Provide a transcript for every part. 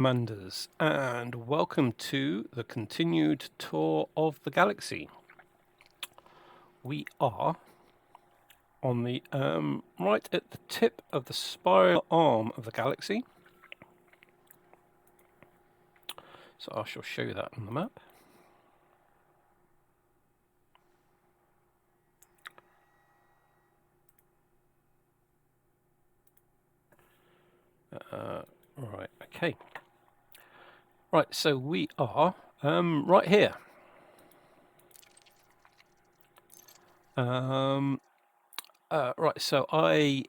Manders, and welcome to the continued tour of the galaxy. We are on the right at the tip of the spiral arm of the galaxy. So I shall show you that on the map. Right, okay. Right, so we are right here. Right, so I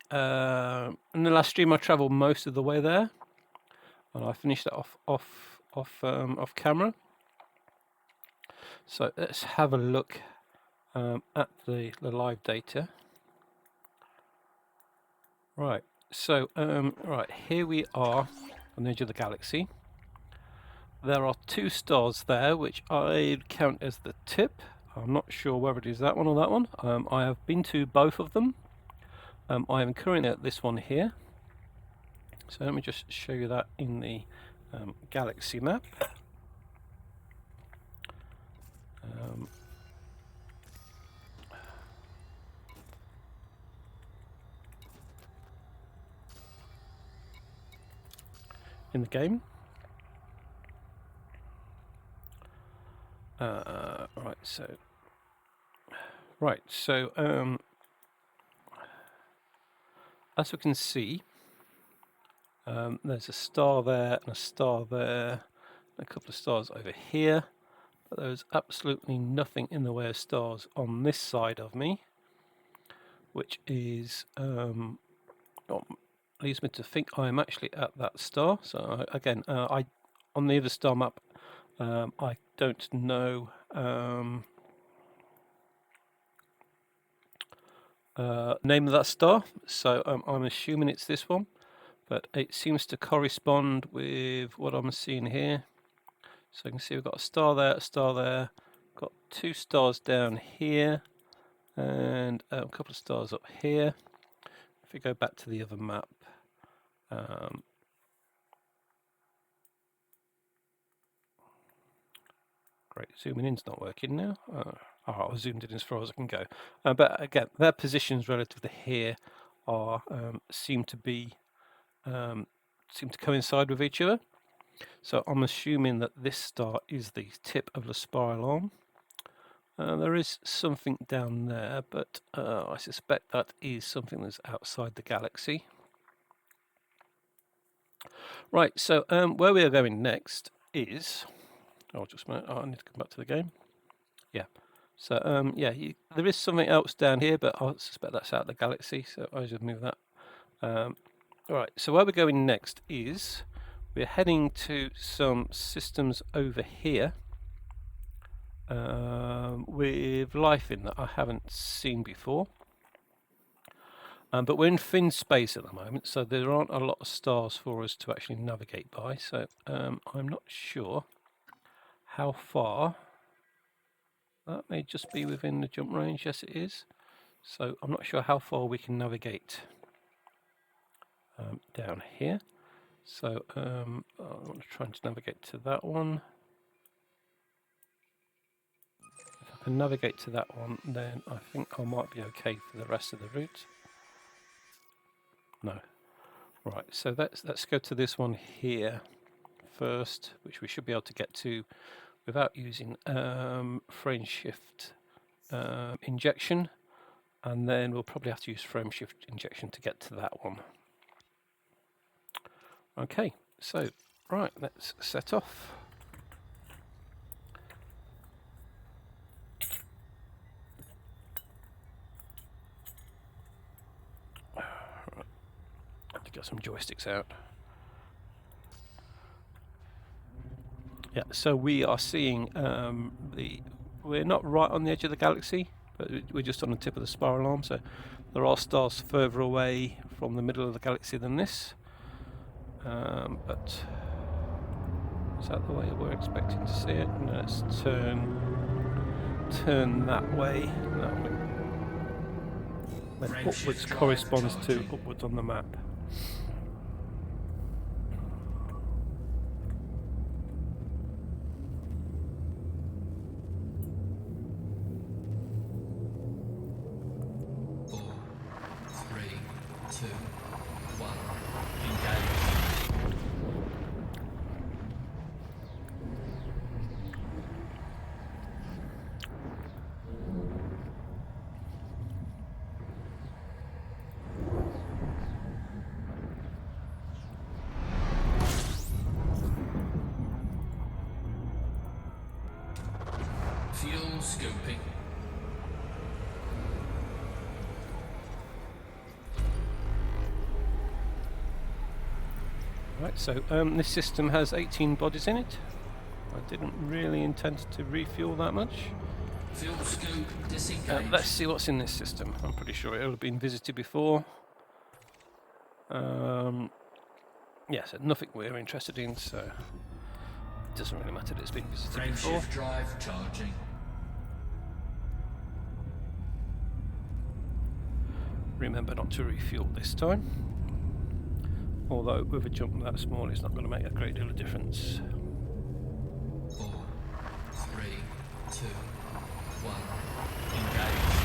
in the last stream I travelled most of the way there, and I finished that off camera. So let's have a look at the live data. Right, so right here we are on the edge of the galaxy. There are two stars there, which I'd count as the tip. I'm not sure whether it is that one or that one. I have been to both of them. I am currently at this one here. So let me just show you that in the galaxy map. In the game. Right, so as we can see, there's a star there and a star there, and a couple of stars over here, but there's absolutely nothing in the way of stars on this side of me, which is leads me to think I am actually at that star. So again, I on the other star map, I don't know name of that star, so I'm assuming it's this one, but it seems to correspond with what I'm seeing here. So you can see we've got a star there, got two stars down here, and a couple of stars up here. If we go back to the other map, great, zooming in's not working now. I zoomed in as far as I can go, but again, their positions relative to here are seem to coincide with each other. So I'm assuming that this star is the tip of the spiral arm. There is something down there, but I suspect that is something that's outside the galaxy. Right, so where we are going next is... Oh, just a minute. I need to come back to the game. Yeah. So, yeah, there is something else down here, but I suspect that's out of the galaxy, so I'll just move that. Alright, so where we're going next is... We're heading to some systems over here with life in that I haven't seen before. But we're in thin space at the moment, so there aren't a lot of stars for us to actually navigate by. So I'm not sure how far. That may just be within the jump range. Yes, it is. So I'm not sure how far we can navigate down here. So I'm trying to navigate to that one. If I can navigate to that one, then I think I might be okay for the rest of the route. No. Right, so let's go to this one here first, which we should be able to get to without using frame shift injection, and then we'll probably have to use frame shift injection to get to that one. Okay, so right, let's set off. Right. Have to get some joysticks out. Yeah, so we are seeing we're not right on the edge of the galaxy, but we're just on the tip of the spiral arm, so there are stars further away from the middle of the galaxy than this. But is that the way we're expecting to see it? No, let's turn that way. Then upwards corresponds to upwards on the map. scooping. Right, so this system has 18 bodies in it. I didn't really intend to refuel that much. Fuel scoop disengaged. Let's see what's in this system. I'm pretty sure it'll have been visited before. Yeah, so nothing we're interested in, so it doesn't really matter that it's been visited before. Frameshift drive charging. Remember not to refuel this time. Although with a jump that small, it's not going to make a great deal of difference. 4, 3, 2, 1. Engage.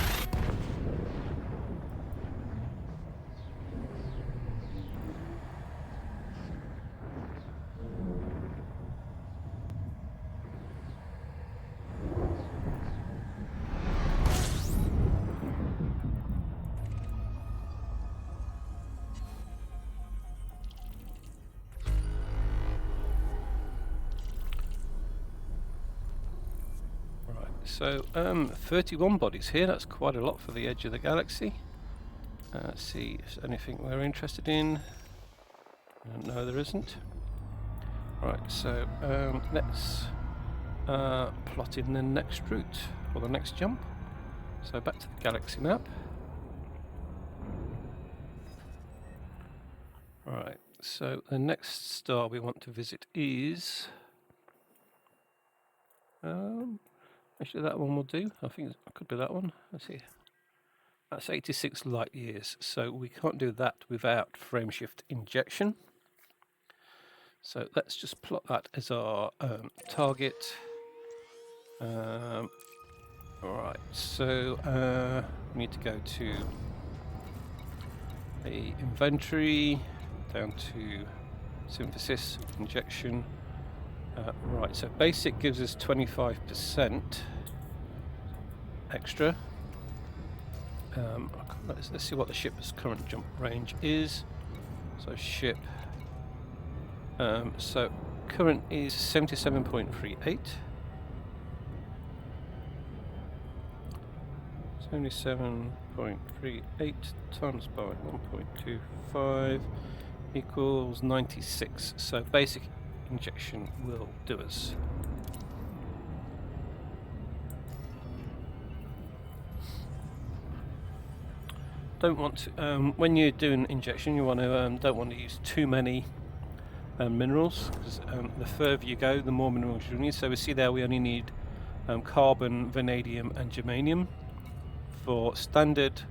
So 31 bodies here, that's quite a lot for the edge of the galaxy. Let's see if there's anything we're interested in. No, there isn't. Right, so let's plot in the next route, or the next jump. So back to the galaxy map. Right, so the next star we want to visit is... actually that one will do. I think it could be that one. Let's see. That's 86 light years, so we can't do that without frameshift injection. So let's just plot that as our target. Alright, so we need to go to the inventory, down to synthesis, injection. Right, so basic gives us 25% extra. Let's see what the ship's current jump range is. So ship, so current is 77.38. 77.38 times by 1.25 equals 96. So basic injection will do us. Don't want to, when you're doing injection, you want to don't want to use too many minerals, because the further you go, the more minerals you need. So we see there we only need carbon, vanadium, and germanium. For standard,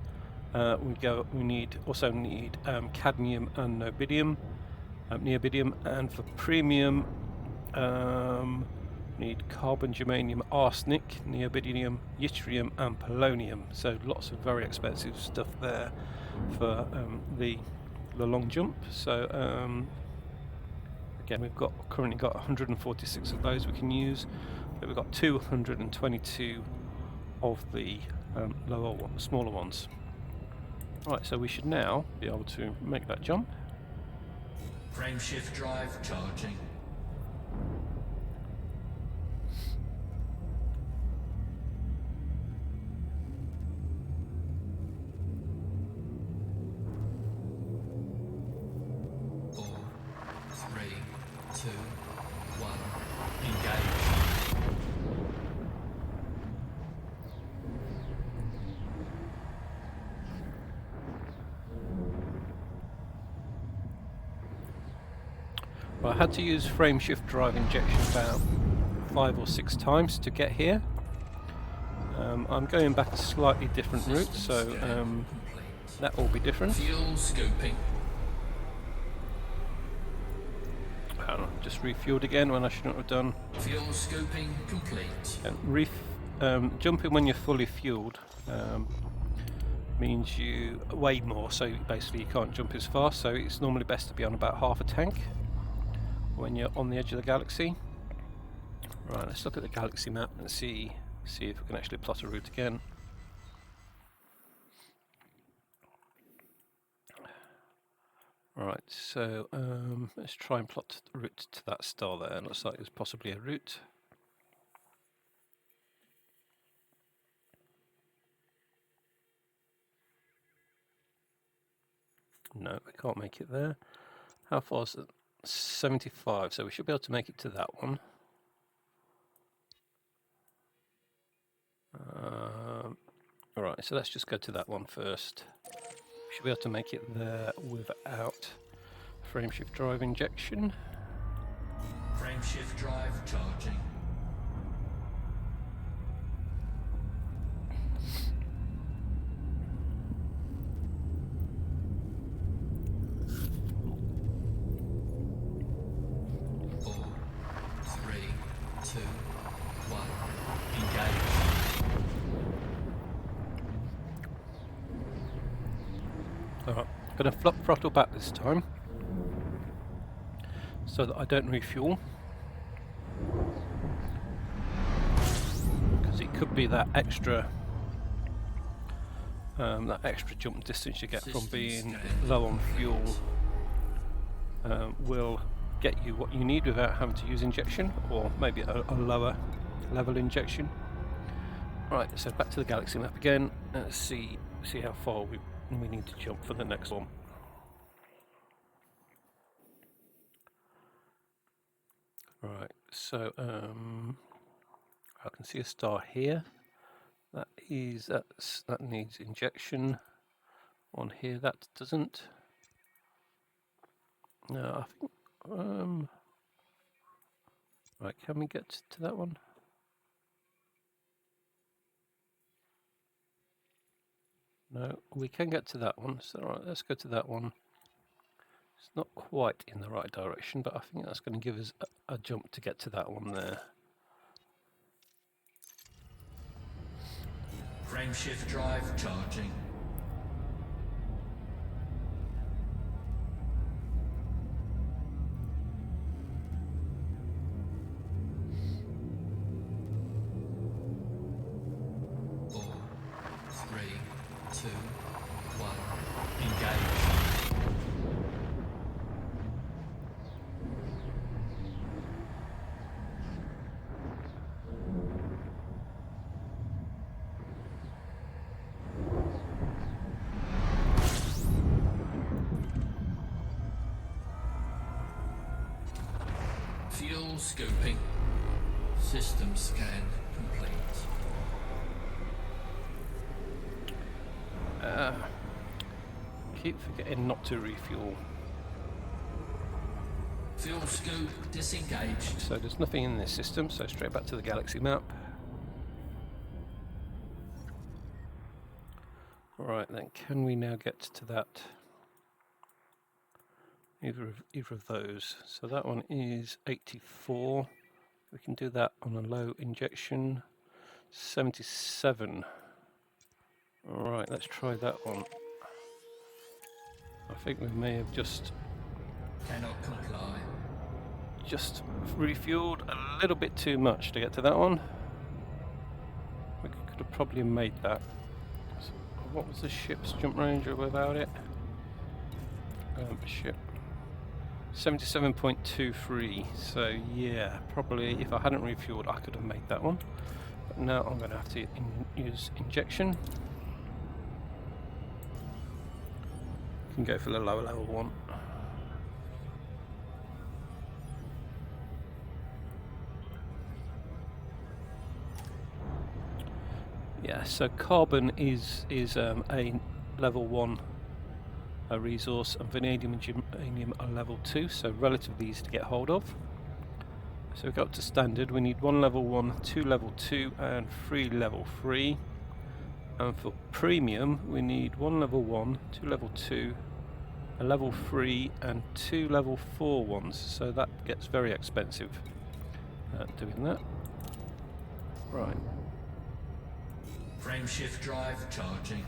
we also need cadmium and neobidium, and for premium, need carbon, germanium, arsenic, neobidium, yttrium, and polonium. So lots of very expensive stuff there for the long jump. So again, we've currently got 146 of those we can use, but we've got 222 of the smaller ones. Right, so we should now be able to make that jump. Frameshift drive charging. Well, I had to use frameshift drive injection about 5 or 6 times to get here. I'm going back a slightly different route, so that will be different. Fuel scooping. Just refueled again when I shouldn't have done. Fuel scooping complete. Jumping when you're fully fueled means you weigh more, so basically you can't jump as fast. So it's normally best to be on about half a tank when you're on the edge of the galaxy. Right, let's look at the galaxy map and see if we can actually plot a route again. Right, so let's try and plot the route to that star there. It looks like there's possibly a route. No, we can't make it there. How far is it? 75, so we should be able to make it to that one. Alright, so let's just go to that one first. We should be able to make it there without frameshift drive injection. Frameshift drive charging. Four, three, two, one. Engage. Alright, I'm going to throttle back this time so that I don't refuel. Because it could be that extra jump distance you get from being low on fuel will get you what you need without having to use injection, or maybe a lower level injection. Right, so back to the galaxy map again. Let's see how far we need to jump for the next one. Right, so I can see a star here. That needs injection. One here that doesn't. No, I think. Right, can we get to that one? No, we can get to that one. So right, let's go to that one. It's not quite in the right direction, but I think that's going to give us a jump to get to that one there. Frameshift drive charging. Four, three, two, one. Engage. Fuel scoping. System scan complete. Keep forgetting not to refuel. Fuel scope disengaged. So there's nothing in this system, so straight back to the galaxy map. Right then, can we now get to that? Either of those. So that one is 84. We can do that on a low injection. 77. Alright, let's try that one. I think we may have just Cannot comply. refueled a little bit too much to get to that one. We could have probably made that. So what was the ship's jump range without it? Ship 77.23. So yeah, probably if I hadn't refueled, I could have made that one. But now I'm going to have to use injection. Can go for the lower level one. Yeah, so carbon is a level 1 resource, and vanadium and germanium are level 2, so relatively easy to get hold of. So we go up to standard. We need 1 level 1, 2 level 2, and 3 level 3. And for premium, we need 1 level 1, 2 level 2, a level 3, and 2 level 4 ones. So that gets very expensive doing that. Right. Frameshift drive charging.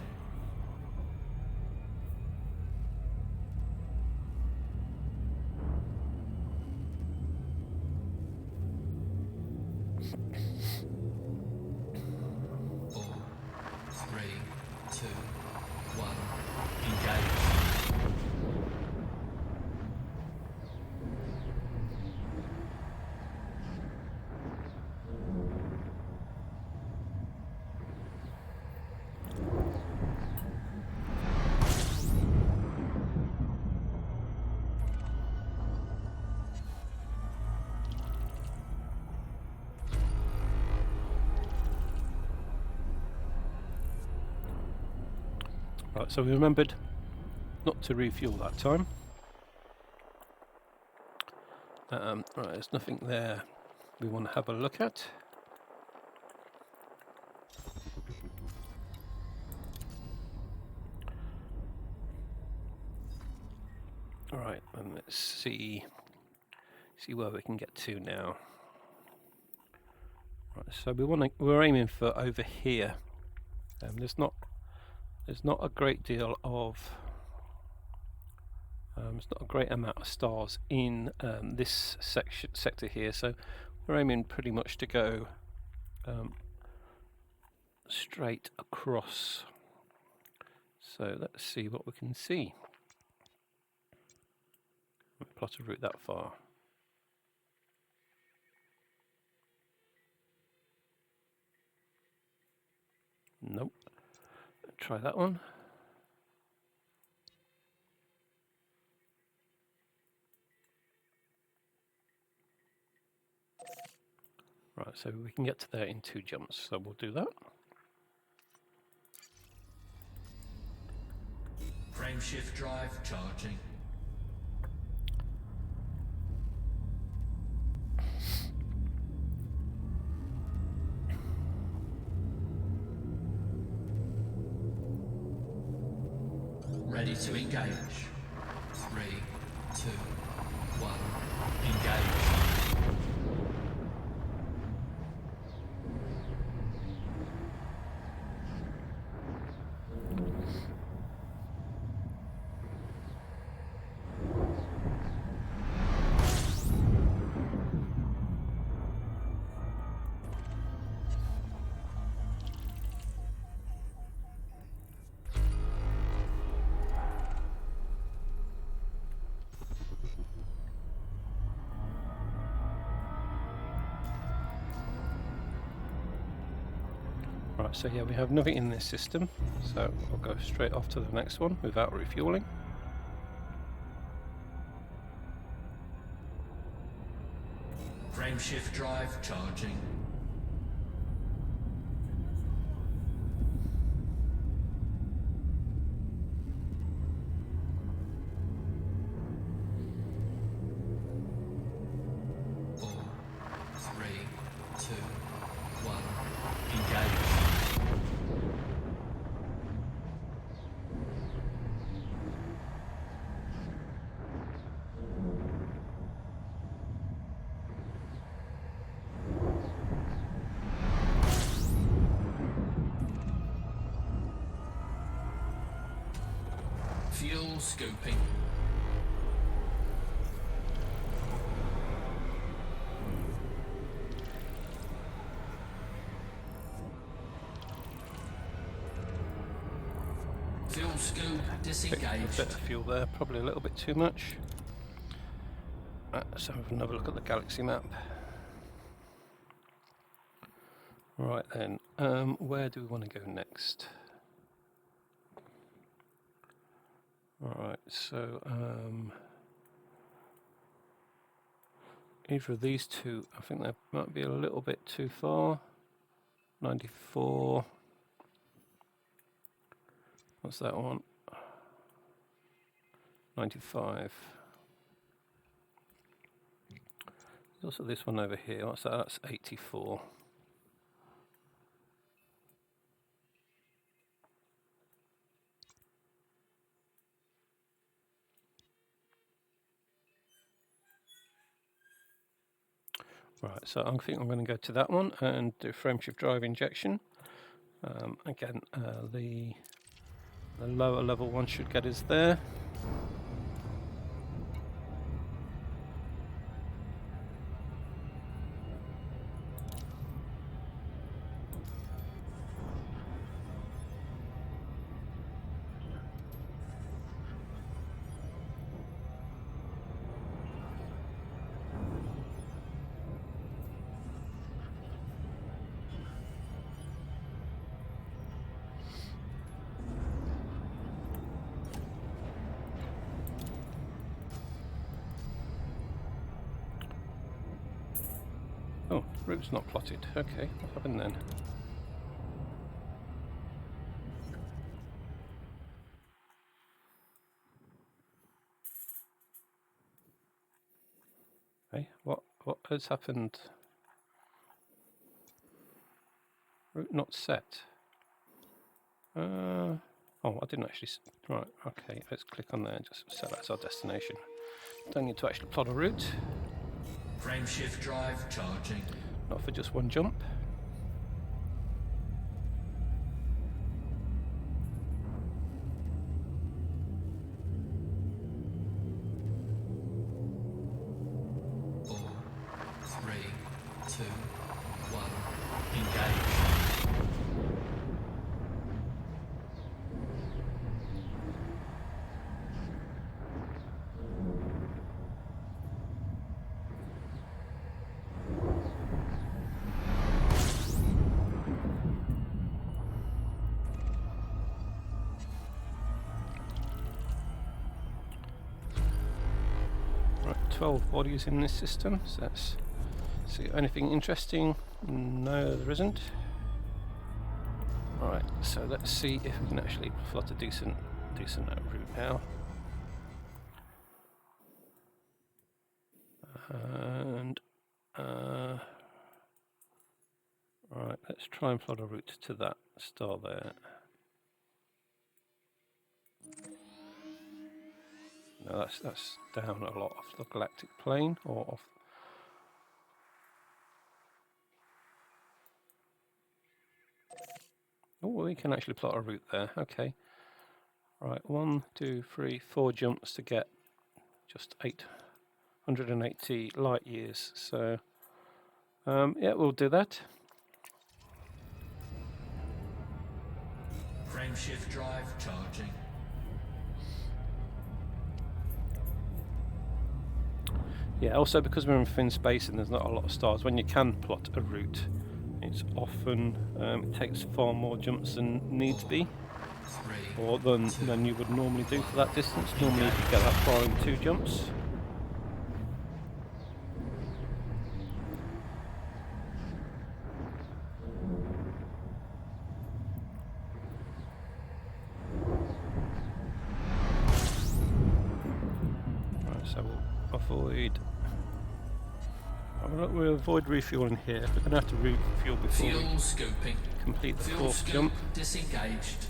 Four, three, two, one. Engage. Right, so we remembered not to refuel that time. Right, there's nothing there we want to have a look at. Alright, and let's see where we can get to now. Right, so we're aiming for over here. There's not a great deal of there's not a great amount of stars in this sector here, so we're aiming pretty much to go straight across. So let's see what we can see. Plot a route that far. Nope. Try that one. Right, so we can get to there in 2 jumps, so we'll do that. Frameshift drive charging. Ready to engage. 3, 2, 1, engage. Right, so yeah, we have nothing in this system, so I'll go straight off to the next one without refueling. Frameshift drive charging. Fuel scooping. Fuel scoop disengaged. A bit of fuel there, probably a little bit too much. Let's have another look at the galaxy map. Right then, where do we want to go next? Alright, so either of these two, I think that might be a little bit too far. 94. What's that one? 95. There's also this one over here. What's that? That's 84. Right, so I think I'm going to go to that one and do frameshift drive injection. Again, the lower level one should get us there. Oh, route's not plotted. Okay, what happened then? has happened? Route not set. Oh, I didn't actually. Right, okay, let's click on there and just set that as our destination. Don't need to actually plot a route. Frameshift drive charging. Not for just one jump. Four, three, two, one. Engage. Right, 12 bodies in this system, so let's see anything interesting. No, there isn't. Right, so let's see if we can actually plot a decent route now. And right, let's try and plot a route to that star there. No, that's down a lot off the galactic plane, or off. Oh, we can actually plot a route there. Okay. Right, 1, 2, 3, 4 jumps to get just 880 light years. So, yeah, we'll do that. Frameshift drive charging. Yeah, also because we're in thin space and there's not a lot of stars, when you can plot a route, it's often, it takes far more jumps than needs be, or than you would normally do for that distance. Normally you could get that far in 2 jumps. Right, so we'll avoid. We'll avoid refueling here. We're going to have to refuel before Fuel we scoping. complete the Fuel 4th scoop jump. disengaged.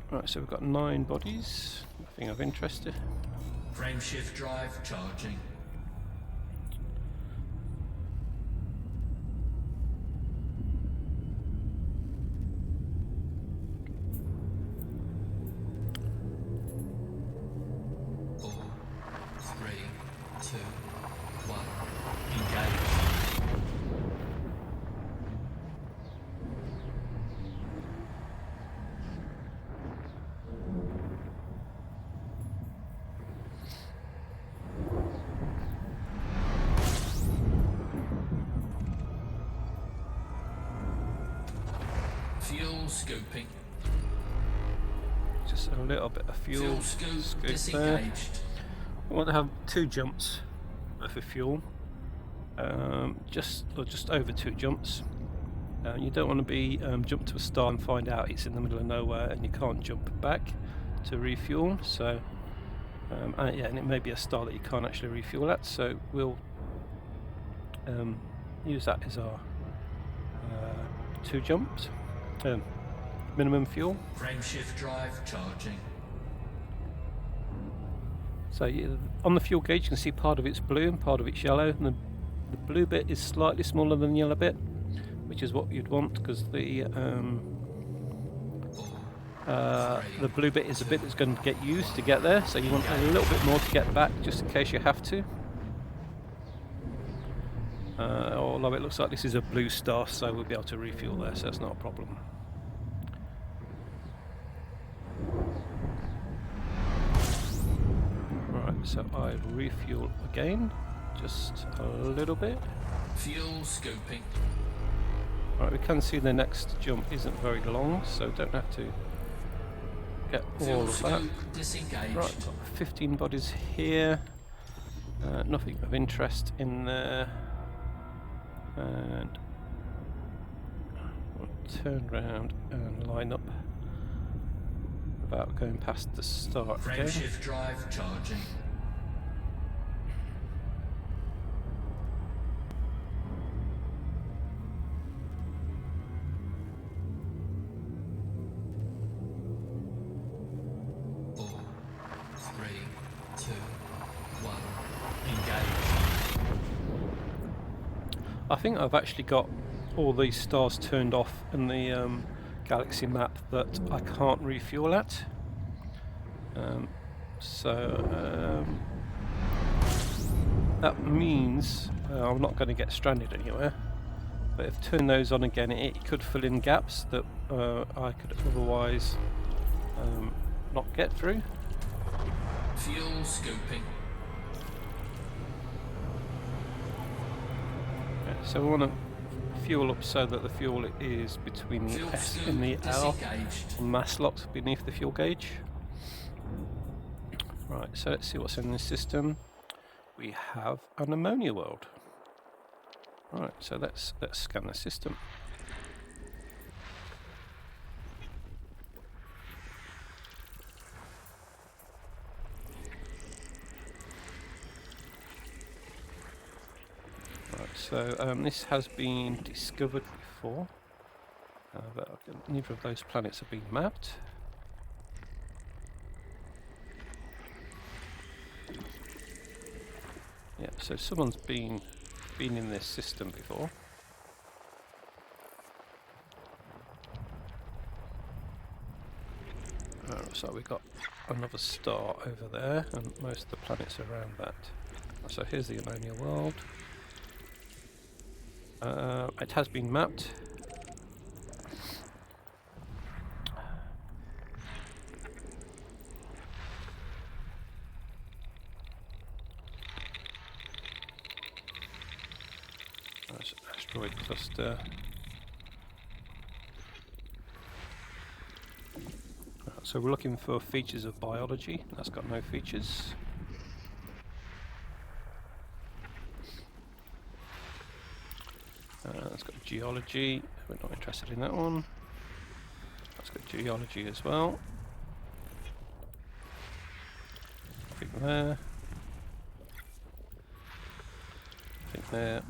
Right, so we've got 9 bodies. Nothing of interest. Frameshift drive charging. Four, three, two, one. Engage. Fuel scoping. Just a little bit of fuel. Fuel scoop Scoop there. disengaged. We want to have 2 jumps worth of fuel. Just over 2 jumps. You don't want to be jump to a star and find out it's in the middle of nowhere and you can't jump back to refuel. So yeah, and it may be a star that you can't actually refuel at. So we'll use that as our 2 jumps. Minimum fuel. Frameshift drive charging. So on the fuel gauge you can see part of it's blue and part of it's yellow, and the blue bit is slightly smaller than the yellow bit, which is what you'd want, because the blue bit is a bit that's going to get used to get there, so you want a little bit more to get back just in case you have to. Although it looks like this is a blue star, so we'll be able to refuel there, so that's not a problem. Right, so I refuel again, just a little bit. Fuel scoping. Right, we can see the next jump isn't very long, so don't have to get all Fuel of that. scoop disengaged. Right, got 15 bodies here. Nothing of interest in there. And we'll turn around and line up without going past the start again. Frameshift drive charging. I think I've actually got all these stars turned off in the galaxy map that I can't refuel at. That means I'm not going to get stranded anywhere. But if I turn those on again, it could fill in gaps that I could otherwise not get through. Fuel scoping. Okay, so we want to fuel up so that the fuel is between the Fuel S scoop and the L. disengaged. Mass locked beneath the fuel gauge. Right, so let's see what's in this system. We have an Ammonia World. Right, so let's scan the system. Right, so this has been discovered before, but neither of those planets have been mapped. Yeah, so someone's been in this system before. So we've got another star over there, and most of the planets around that. So here's the Ammonia World. It has been mapped. That's an asteroid cluster. So we're looking for features of biology. That's got no features. That's got geology. We're not interested in that one. That's got geology as well. Nothing there. Nothing there.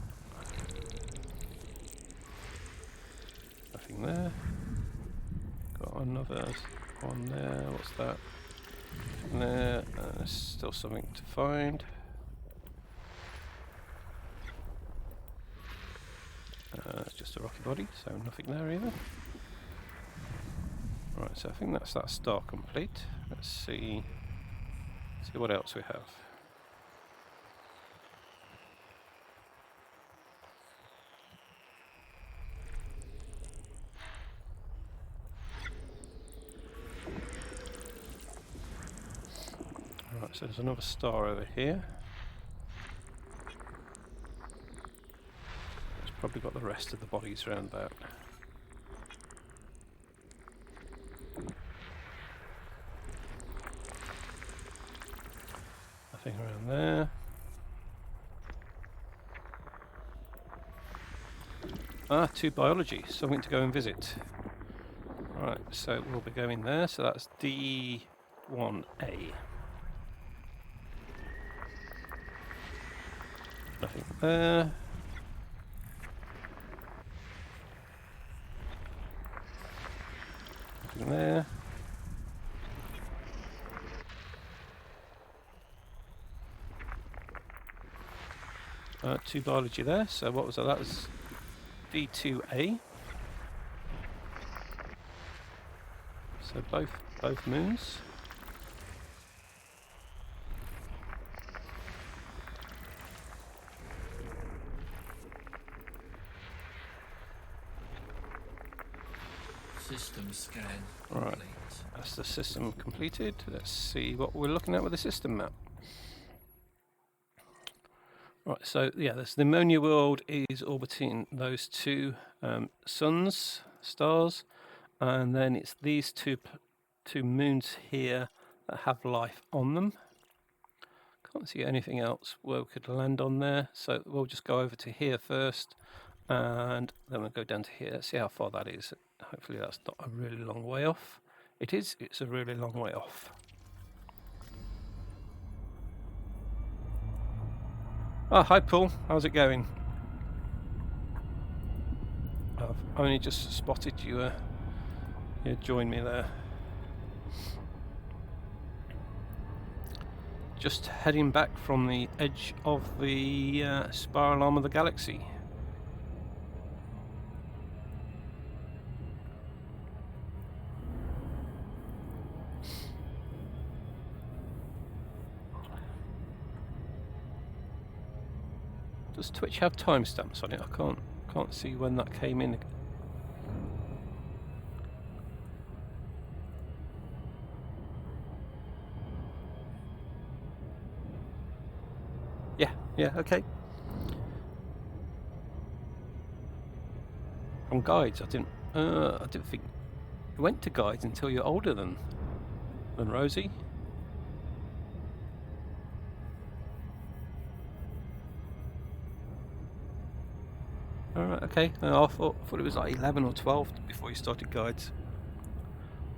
Nothing there. Got another one there. What's that? Nothing there. Still something to find. It's just a rocky body, so nothing there either. Right, so I think that's that star complete. Let's see what else we have. Right, so there's another star over here. It's probably got the rest of the bodies around that. Nothing around there. Ah, 2 biology, something to go and visit. Right, so we'll be going there, so that's D1A. Nothing there. Nothing there. Two biology there, so what was that? That was D2A. So both moons. System scan Right. complete. That's the system completed. Let's see what we're looking at with the system map. Right, so yeah, the Ammonia World is orbiting those 2 stars, and then it's these two moons here that have life on them. Can't see anything else where we could land on there, so we'll just go over to here first, and then we'll go down to here. Let's see how far that is. Hopefully that's not a really long way off. It is, it's a really long way off. Oh, hi Paul, how's it going? I've only just spotted you, join me there. Just heading back from the edge of the spiral arm of the galaxy. Does Twitch have timestamps on it? I can't see when that came in. Yeah, okay. From guides, I didn't think you went to guides until you're older than Rosie. Alright, okay. I thought it was like 11 or 12 before you started guides.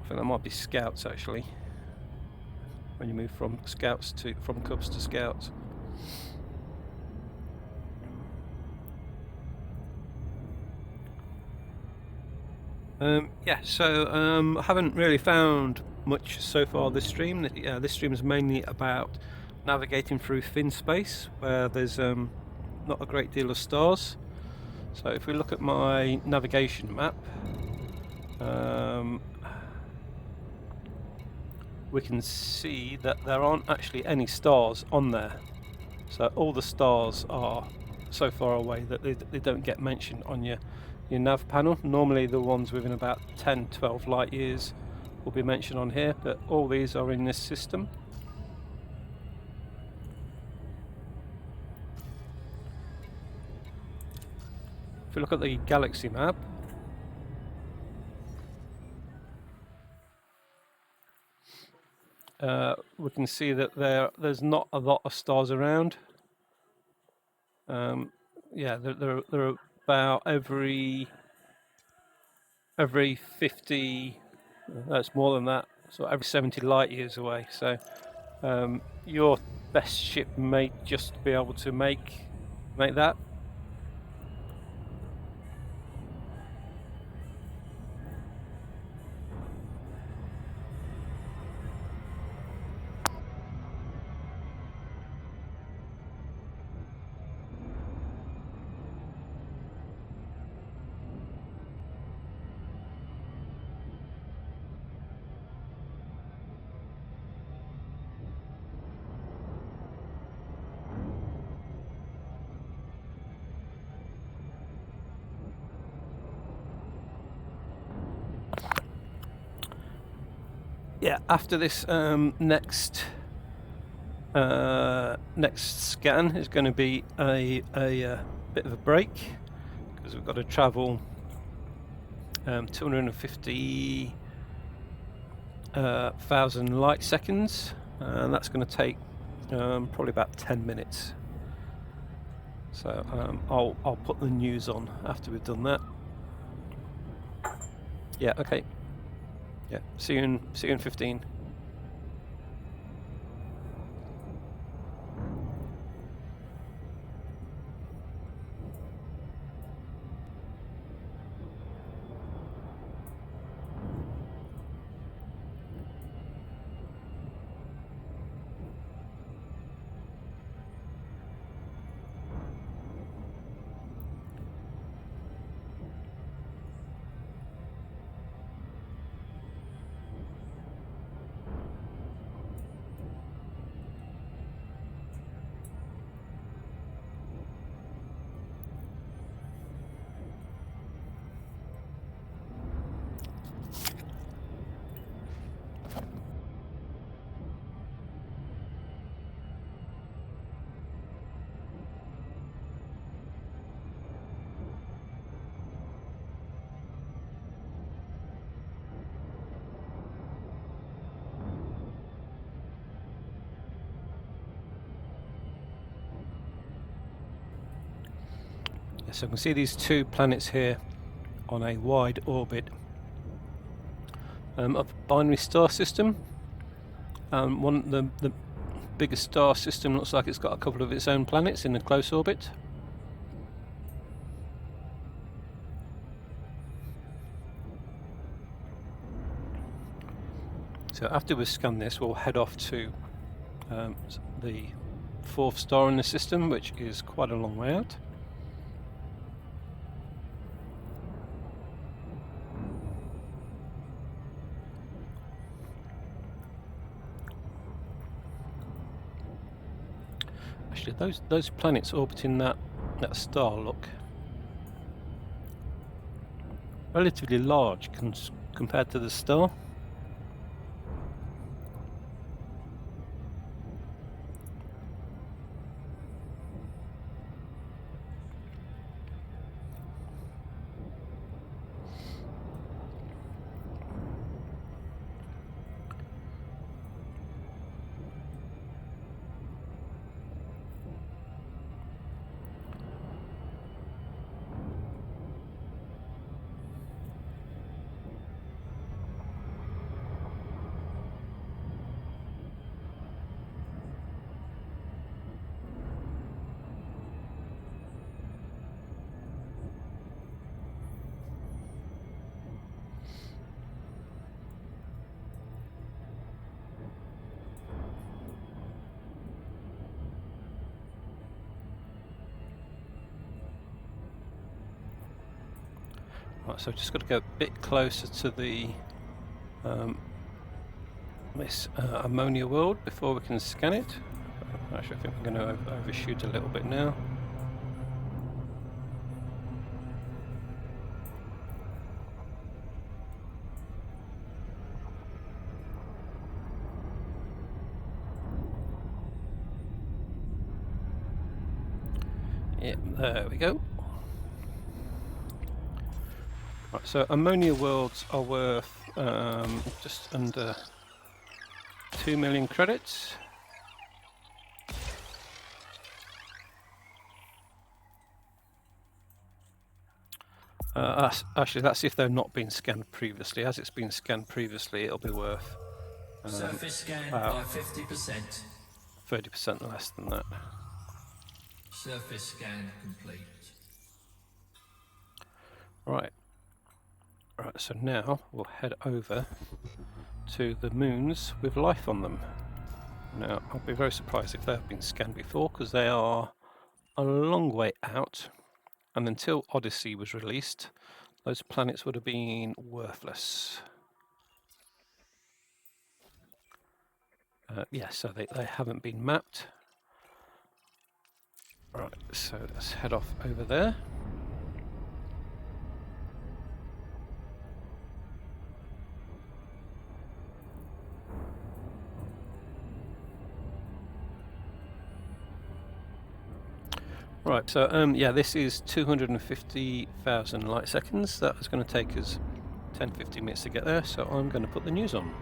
I think that might be scouts actually. When you move from cubs to scouts. Yeah, so I haven't really found much so far this stream. This stream is mainly about navigating through thin space where there's not a great deal of stars. So if we look at my navigation map, we can see that there aren't actually any stars on there. So all the stars are so far away that they don't get mentioned on your nav panel. Normally the ones within about 10-12 light years will be mentioned on here, but all these are in this system. If we look at the galaxy map, we can see that there's not a lot of stars around. Yeah, there are about every 50. That's more than that. So every 70 light years away. So your best ship may just be able to make that. Yeah, after this next scan is going to be a bit of a break because we've got to travel 250,000 light seconds, and that's going to take probably about 10 minutes. So I'll put the news on after we've done that. Yeah, okay. Yeah, see you in 15. So we can see these two planets here on a wide orbit of a binary star system. The biggest star system looks like it's got a couple of its own planets in a close orbit. So after we scan this, we'll head off to the fourth star in the system, which is quite a long way out. Actually, those planets orbiting that that star look relatively large compared to the star. Right, so just got to go a bit closer to the this Ammonia World before we can scan it. Actually, I think we're going to overshoot a little bit now. Yeah, there we go. Right, so Ammonia Worlds are worth just under 2 million credits. Actually, that's if they've not been scanned previously. As it's been scanned previously, it'll be worth Surface scan by 50%. 30% less than that. Surface scan complete. Right. Right, so now we'll head over to the moons with life on them. Now, I'll be very surprised if they've been scanned before, because they are a long way out, and until Odyssey was released, those planets would have been worthless. Yeah, so they haven't been mapped. Right, so let's head off over there. Right, so yeah, this is 250,000 light seconds. That is going to take us 10-15 minutes to get there, so I'm going to put the news on.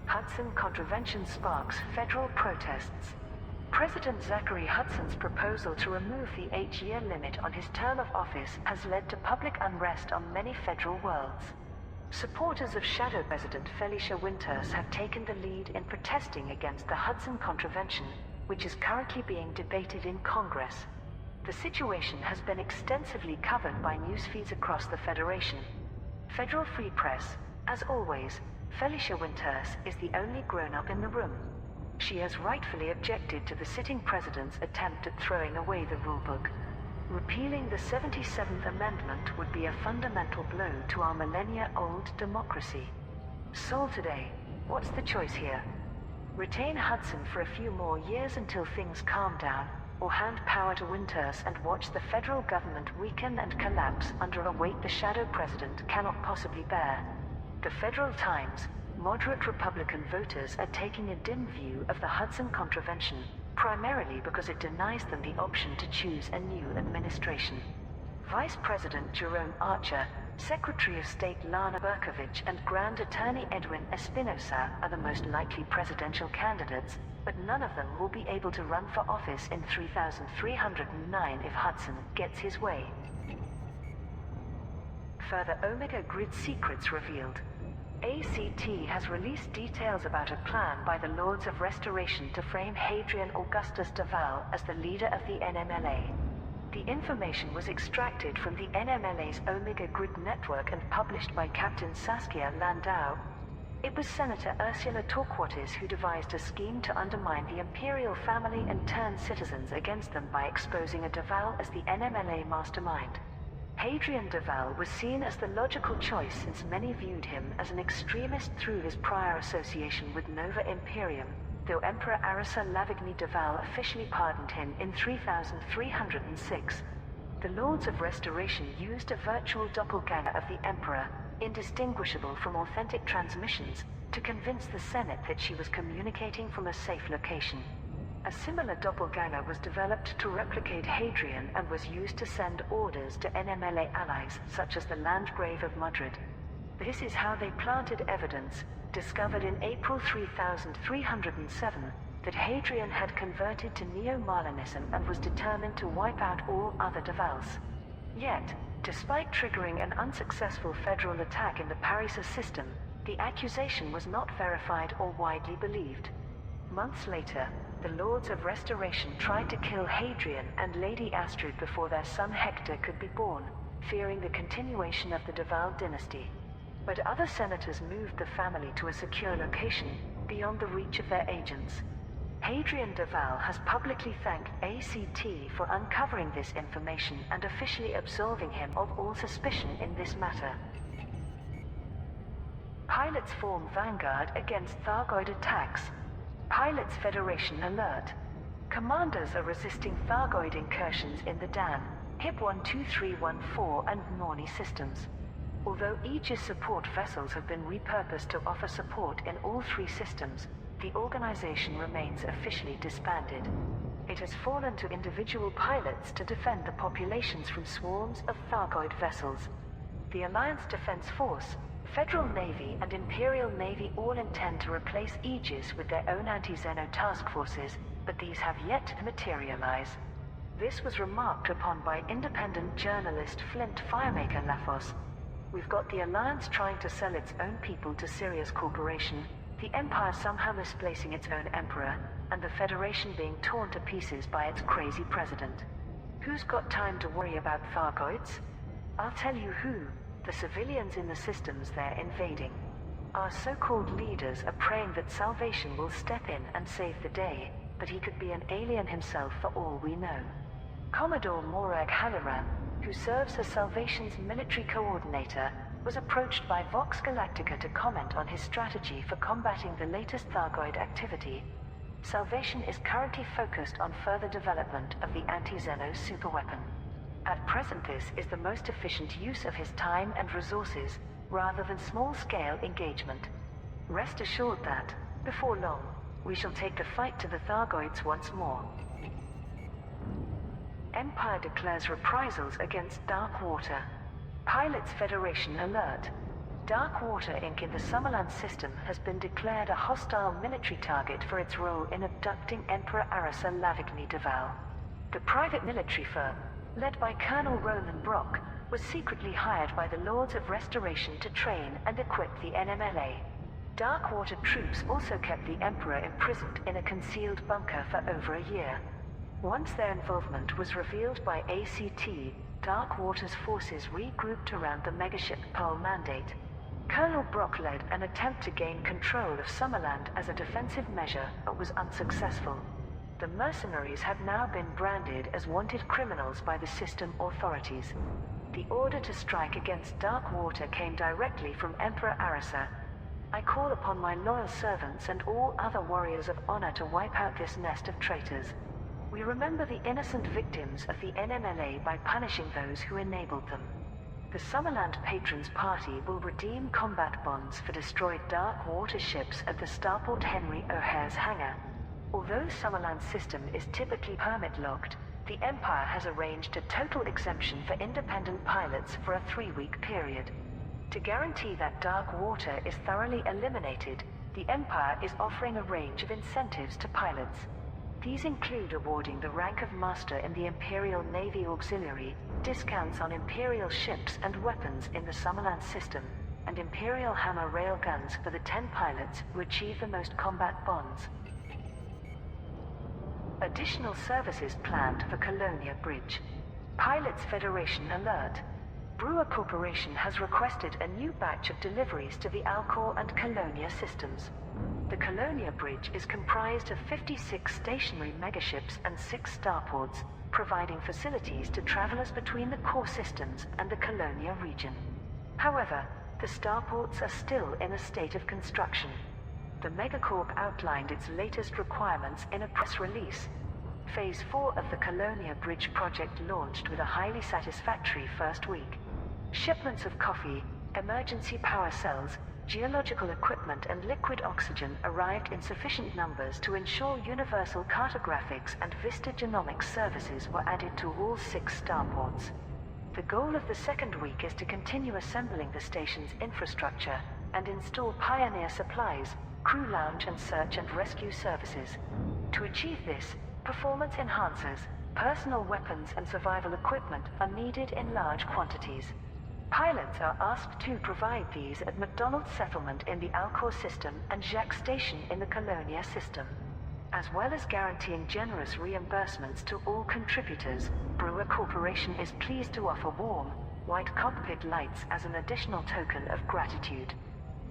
Hudson contravention sparks federal protests. President Zachary Hudson's proposal to remove the 8-year limit on his term of office has led to public unrest on many federal worlds. Supporters of Shadow President Felicia Winters have taken the lead in protesting against the Hudson contravention, which is currently being debated in Congress. The situation has been extensively covered by news feeds across the Federation. Federal Free Press, as always, Felicia Winters is the only grown-up in the room. She has rightfully objected to the sitting president's attempt at throwing away the rulebook. Repealing the 77th Amendment would be a fundamental blow to our millennia-old democracy. Sol today, what's the choice here? Retain Hudson for a few more years until things calm down, or hand power to Winters and watch the federal government weaken and collapse under a weight the Shadow President cannot possibly bear. The Federal Times, moderate Republican voters are taking a dim view of the Hudson contravention, primarily because it denies them the option to choose a new administration. Vice President Jerome Archer, Secretary of State Lana Berkovich, and Grand Attorney Edwin Espinosa are the most likely presidential candidates, but none of them will be able to run for office in 3309 if Hudson gets his way. Further Omega Grid secrets revealed. ACT has released details about a plan by the Lords of Restoration to frame Hadrian Augustus Duval as the leader of the NMLA. The information was extracted from the NMLA's Omega Grid network and published by Captain Saskia Landau. It was Senator Ursula Torquatus who devised a scheme to undermine the imperial family and turn citizens against them by exposing a Duval as the NMLA mastermind. Hadrian Duval was seen as the logical choice since many viewed him as an extremist through his prior association with Nova Imperium. though Emperor Arisa Lavigny Duval officially pardoned him in 3306. The Lords of Restoration used a virtual doppelganger of the Emperor, indistinguishable from authentic transmissions, to convince the Senate that she was communicating from a safe location. A similar doppelganger was developed to replicate Hadrian and was used to send orders to NMLA allies such as the Landgrave of Madrid. This is how they planted evidence, discovered in April 3307, that Hadrian had converted to Neo-Marlinism and was determined to wipe out all other Duvals. Yet, despite triggering an unsuccessful federal attack in the Paris system, the accusation was not verified or widely believed. Months later, the Lords of Restoration tried to kill Hadrian and Lady Astrid before their son Hector could be born, fearing the continuation of the Duval dynasty. But other senators moved the family to a secure location, beyond the reach of their agents. Hadrian Duval has publicly thanked ACT for uncovering this information and officially absolving him of all suspicion in this matter. Pilots form vanguard against Thargoid attacks. Pilots Federation alert. Commanders are resisting Thargoid incursions in the Dan, HIP 12314 and Norni systems. Although Aegis support vessels have been repurposed to offer support in all three systems, the organization remains officially disbanded. It has fallen to individual pilots to defend the populations from swarms of Thargoid vessels. The Alliance Defense Force, Federal Navy and Imperial Navy all intend to replace Aegis with their own anti-Xeno task forces, but these have yet to materialize. This was remarked upon by independent journalist Flint Firemaker Lafos. We've got the Alliance trying to sell its own people to Sirius Corporation, the Empire somehow misplacing its own Emperor, and the Federation being torn to pieces by its crazy president. Who's got time to worry about Thargoids? I'll tell you who. The civilians in the systems they're invading. Our so-called leaders are praying that Salvation will step in and save the day, but he could be an alien himself for all we know. Commodore Morag Halloran, who serves as Salvation's military coordinator, was approached by Vox Galactica to comment on his strategy for combating the latest Thargoid activity. Salvation is currently focused on further development of the anti-Xeno superweapon. At present, this is the most efficient use of his time and resources, rather than small-scale engagement. Rest assured that, before long, we shall take the fight to the Thargoids once more. Empire declares reprisals against Darkwater. Pilots Federation alert. Darkwater Inc. in the Summerland system has been declared a hostile military target for its role in abducting Emperor Arisa Lavigny Duval. The private military firm, led by Colonel Roland Brock, was secretly hired by the Lords of Restoration to train and equip the NMLA. Darkwater troops also kept the Emperor imprisoned in a concealed bunker for over a year. Once their involvement was revealed by ACT, Darkwater's forces regrouped around the megaship Pearl Mandate. Colonel Brock led an attempt to gain control of Summerland as a defensive measure, but was unsuccessful. The mercenaries had now been branded as wanted criminals by the system authorities. The order to strike against Darkwater came directly from Emperor Arisa. I call upon my loyal servants and all other warriors of honor to wipe out this nest of traitors. We remember the innocent victims of the NMLA by punishing those who enabled them. The Summerland Patrons Party will redeem combat bonds for destroyed Darkwater ships at the Starport Henry O'Hare's hangar. Although Summerland's system is typically permit-locked, the Empire has arranged a total exemption for independent pilots for a 3-week period. To guarantee that Darkwater is thoroughly eliminated, the Empire is offering a range of incentives to pilots. These include awarding the rank of Master in the Imperial Navy Auxiliary, discounts on Imperial ships and weapons in the Summerland system, and Imperial Hammer railguns for the 10 pilots who achieve the most combat bonds. Additional services planned for Colonia Bridge. Pilots Federation alert. Brewer Corporation has requested a new batch of deliveries to the Alcor and Colonia systems. The Colonia Bridge is comprised of 56 stationary megaships and 6 starports, providing facilities to travelers between the core systems and the Colonia region. However, the starports are still in a state of construction. The Megacorp outlined its latest requirements in a press release. Phase 4 of the Colonia Bridge project launched with a highly satisfactory first week. Shipments of coffee, emergency power cells, geological equipment and liquid oxygen arrived in sufficient numbers to ensure universal cartographics and vista genomics services were added to all 6 starports. The goal of the second week is to continue assembling the station's infrastructure and install pioneer supplies, crew lounge and search and rescue services. To achieve this, performance enhancers, personal weapons and survival equipment are needed in large quantities. Pilots are asked to provide these at McDonald's Settlement in the Alcor system and Jacques Station in the Colonia system. As well as guaranteeing generous reimbursements to all contributors, Brewer Corporation is pleased to offer warm, white cockpit lights as an additional token of gratitude.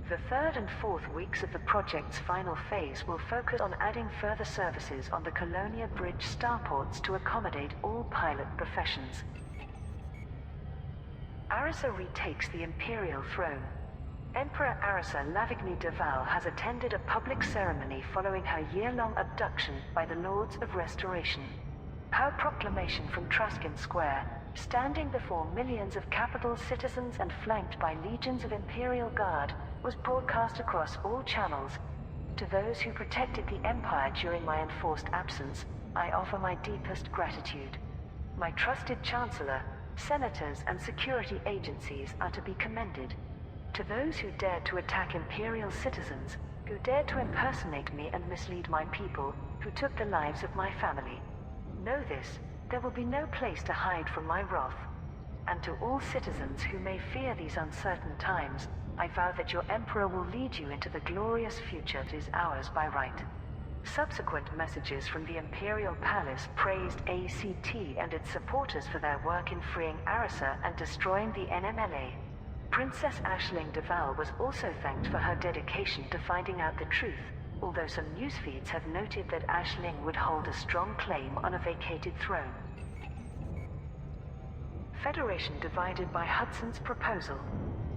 The third and fourth weeks of the project's final phase will focus on adding further services on the Colonia Bridge starports to accommodate all pilot professions. Arisa retakes the Imperial throne. Emperor Arisa Lavigny de Val has attended a public ceremony following her year-long abduction by the Lords of Restoration. Her proclamation from Truskin Square, standing before millions of capital citizens and flanked by legions of Imperial Guard, was broadcast across all channels. To those who protected the Empire during my enforced absence, I offer my deepest gratitude. My trusted Chancellor, senators and security agencies are to be commended. To those who dared to attack Imperial citizens, who dared to impersonate me and mislead my people, who took the lives of my family. Know this, there will be no place to hide from my wrath. And to all citizens who may fear these uncertain times, I vow that your Emperor will lead you into the glorious future that is ours by right. Subsequent messages from the Imperial Palace praised ACT and its supporters for their work in freeing Arisa and destroying the NMLA. Princess Aisling de Val was also thanked for her dedication to finding out the truth, although some news feeds have noted that Aisling would hold a strong claim on a vacated throne. Federation divided by Hudson's proposal.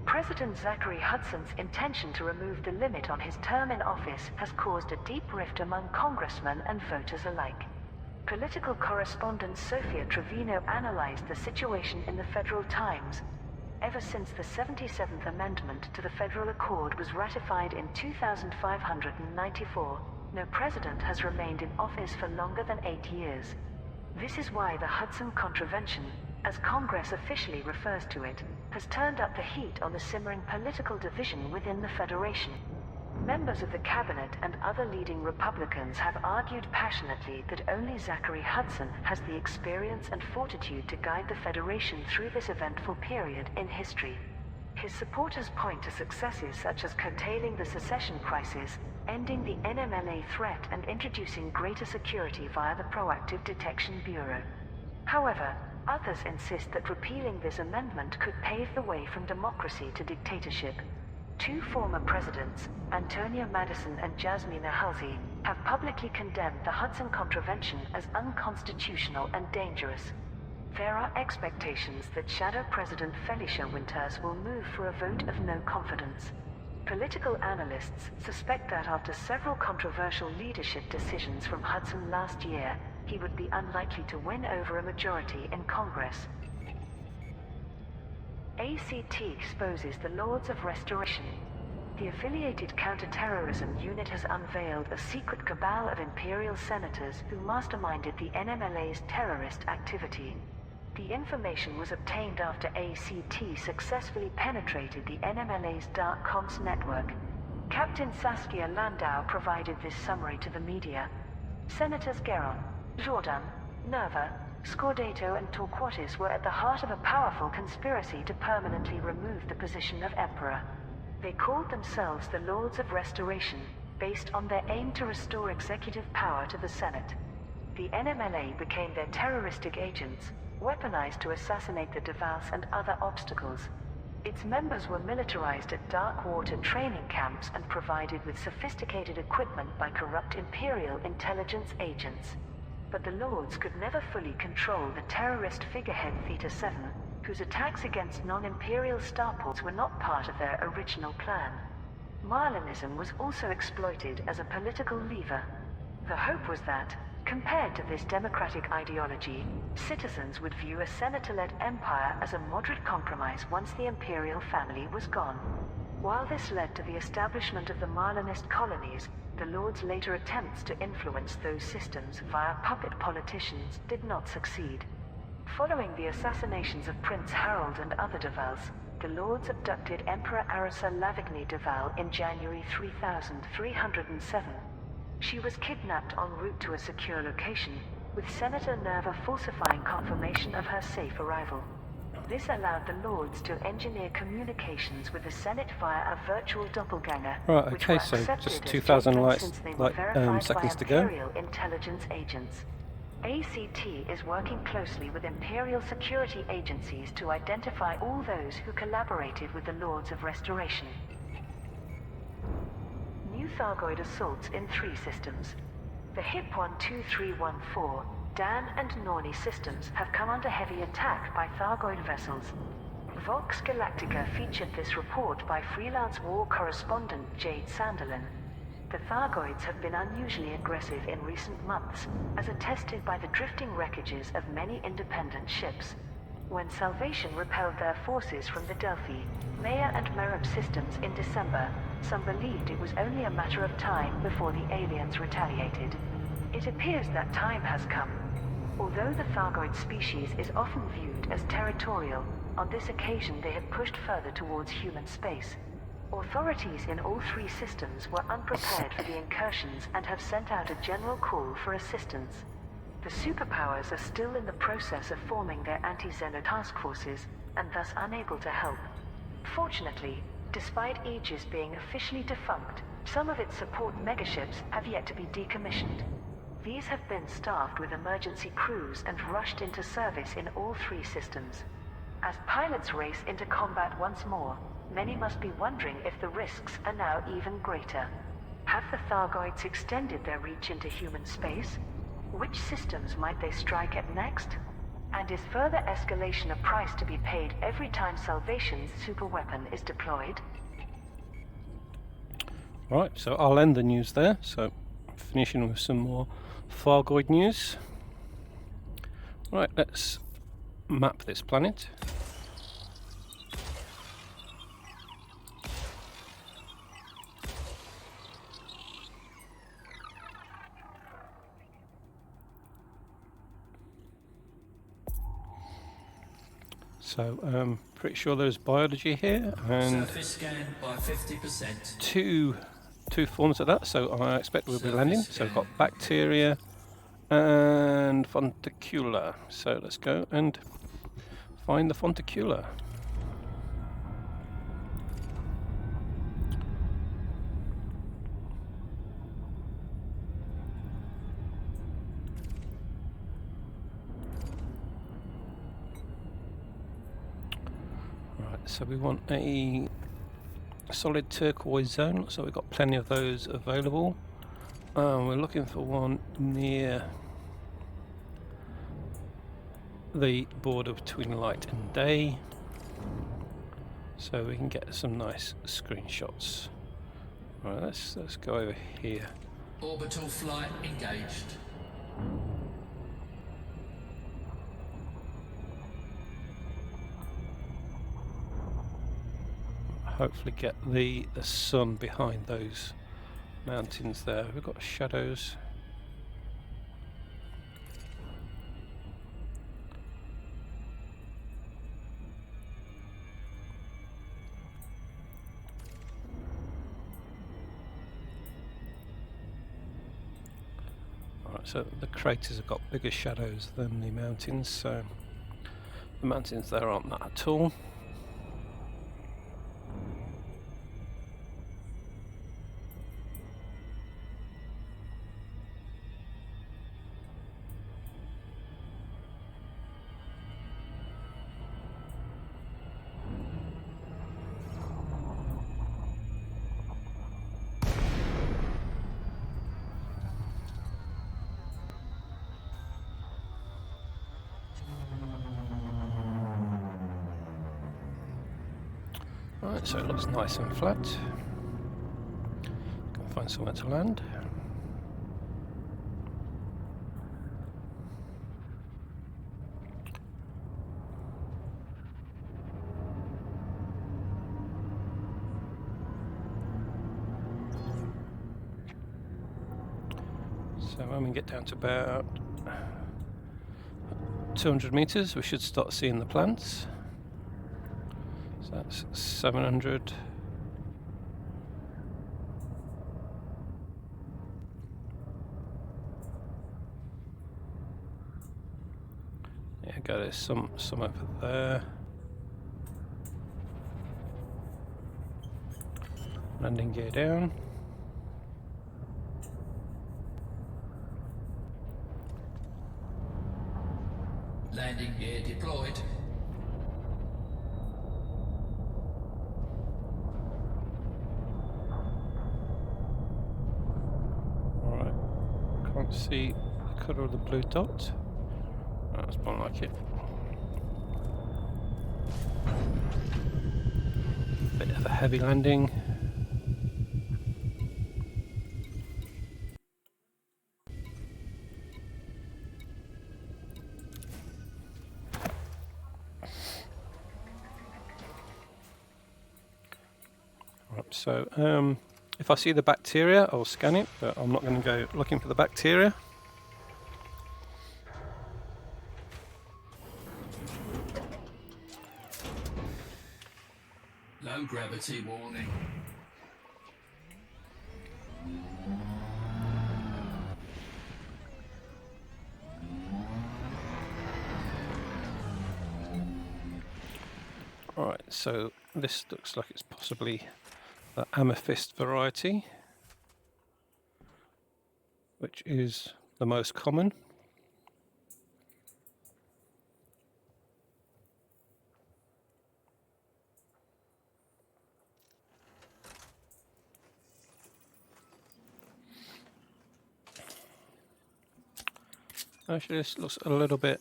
President Zachary Hudson's intention to remove the limit on his term in office has caused a deep rift among congressmen and voters alike. Political correspondent Sophia Trevino analyzed the situation in the Federal Times. Ever since the 77th Amendment to the Federal Accord was ratified in 2594, no president has remained in office for longer than 8 years. This is why the Hudson Contravention, as Congress officially refers to it, has turned up the heat on the simmering political division within the Federation. Members of the Cabinet and other leading Republicans have argued passionately that only Zachary Hudson has the experience and fortitude to guide the Federation through this eventful period in history. His supporters point to successes such as curtailing the secession crisis, ending the NMLA threat, and introducing greater security via the Proactive Detection Bureau. However, others insist that repealing this amendment could pave the way from democracy to dictatorship. 2 former presidents, Antonia Madison and Jasmina Halsey, have publicly condemned the Hudson Contravention as unconstitutional and dangerous. There are expectations that Shadow President Felicia Winters will move for a vote of no confidence. Political analysts suspect that after several controversial leadership decisions from Hudson last year, he would be unlikely to win over a majority in Congress. ACT exposes the Lords of Restoration. The affiliated counterterrorism unit has unveiled a secret cabal of Imperial senators who masterminded the NMLA's terrorist activity. The information was obtained after ACT successfully penetrated the NMLA's dark comms network. Captain Saskia Landau provided this summary to the media. Senators Guerin, Jourdan, Nerva, Scordato and Torquatus were at the heart of a powerful conspiracy to permanently remove the position of Emperor. They called themselves the Lords of Restoration, based on their aim to restore executive power to the Senate. The NMLA became their terroristic agents, weaponized to assassinate the DeVals and other obstacles. Its members were militarized at dark water training camps and provided with sophisticated equipment by corrupt Imperial intelligence agents. But the Lords could never fully control the terrorist figurehead Theta 7, whose attacks against non-Imperial starports were not part of their original plan. Marlinism was also exploited as a political lever. The hope was that, compared to this democratic ideology, citizens would view a senator-led empire as a moderate compromise once the imperial family was gone. While this led to the establishment of the Marlinist colonies, the Lord's later attempts to influence those systems via puppet politicians did not succeed. Following the assassinations of Prince Harold and other Devals, the Lords abducted Emperor Arisa Lavigny Deval in January 3307. She was kidnapped en route to a secure location, with Senator Nerva falsifying confirmation of her safe arrival. This allowed the Lords to engineer communications with the Senate via a virtual doppelganger, Right, which okay, were so accepted just as 2,000 genuine since they were verified seconds by to go. Imperial intelligence agents. ACT is working closely with Imperial security agencies to identify all those who collaborated with the Lords of Restoration. New Thargoid assaults in 3 systems. The HIP 12314, Dan and Norni systems have come under heavy attack by Thargoid vessels. Vox Galactica featured this report by freelance war correspondent Jade Sanderlin. The Thargoids have been unusually aggressive in recent months, as attested by the drifting wreckages of many independent ships. When Salvation repelled their forces from the Delphi, Maya and Merib systems in December, some believed it was only a matter of time before the aliens retaliated. It appears that time has come. Although the Thargoid species is often viewed as territorial, on this occasion they have pushed further towards human space. Authorities in all 3 systems were unprepared for the incursions and have sent out a general call for assistance. The superpowers are still in the process of forming their anti-Xeno task forces, and thus unable to help. Fortunately, despite Aegis being officially defunct, some of its support megaships have yet to be decommissioned. These have been staffed with emergency crews and rushed into service in all 3 systems. As pilots race into combat once more, many must be wondering if the risks are now even greater. Have the Thargoids extended their reach into human space? Which systems might they strike at next? And is further escalation a price to be paid every time Salvation's superweapon is deployed? Right, so I'll end the news there. So, finishing with some more Thargoid news. Right, let's map this planet. So, pretty sure there's biology here, and Surface scan by 50%. two forms of that. So I expect we'll be landing. So we've got Scan. bacteria and fonticula. So let's go and find the fonticula. Right, so we want a solid turquoise zone, so we've got plenty of those available. We're looking for one near the border between light and day, so we can get some nice screenshots. Right, let's go over here. Orbital flight engaged. Hopefully get the sun behind those mountains there. We've got shadows. Alright, so the craters have got bigger shadows than the mountains, so the mountains there aren't that at all. Right, so it looks nice and flat. find somewhere to land. So when we get down to about 200 meters, we should start seeing the plants. So that's 700. Yeah, go, there's some over there. Landing gear down. Landing gear deployed. Alright, can't see the colour of the blue dot. That's more like it. Bit of a heavy landing. Right, so if I see the bacteria, I'll scan it, but I'm not going to go looking for the bacteria. Low gravity warning. Alright, so this looks like it's possibly the amethyst variety, which is the most common. Actually, this looks a little bit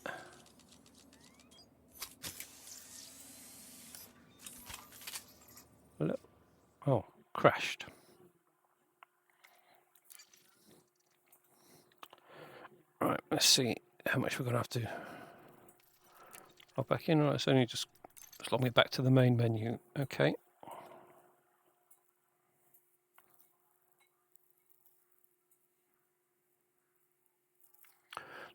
oh, crashed. Right, let's see how much we're going to have to log back in. Right, it's only just log me back to the main menu. Okay.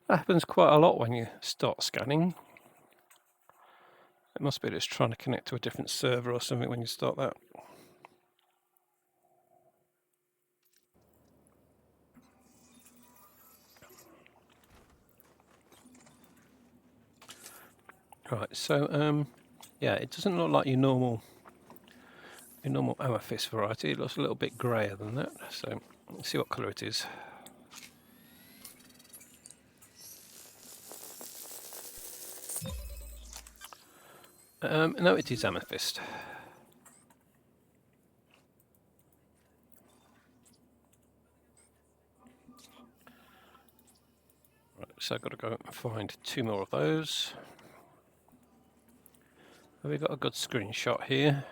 That happens quite a lot when you start scanning. It must be just trying to connect to a different server or something when you start that. Right, so yeah, it doesn't look like your normal amethyst variety. It looks a little bit grayer than that. So let's see what colour it is. No, it is amethyst. Right, so I've got to go and find 2 more of those. Have we got a good screenshot here?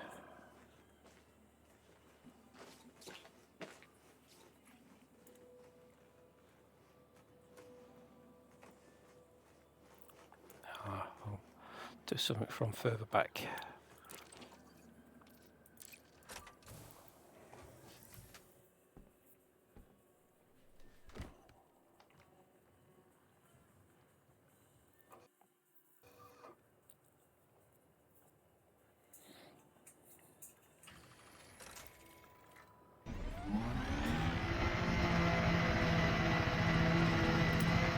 I'll do something from further back.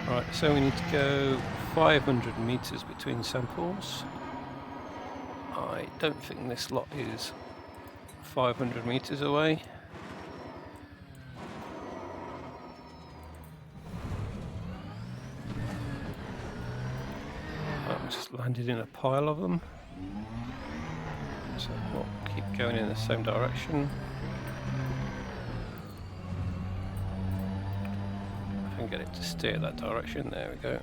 Right, so we need to go 500 meters between samples. I don't think this lot is 500 meters away. I just landed in a pile of them. So we'll keep going in the same direction. Get it to steer that direction. There we go.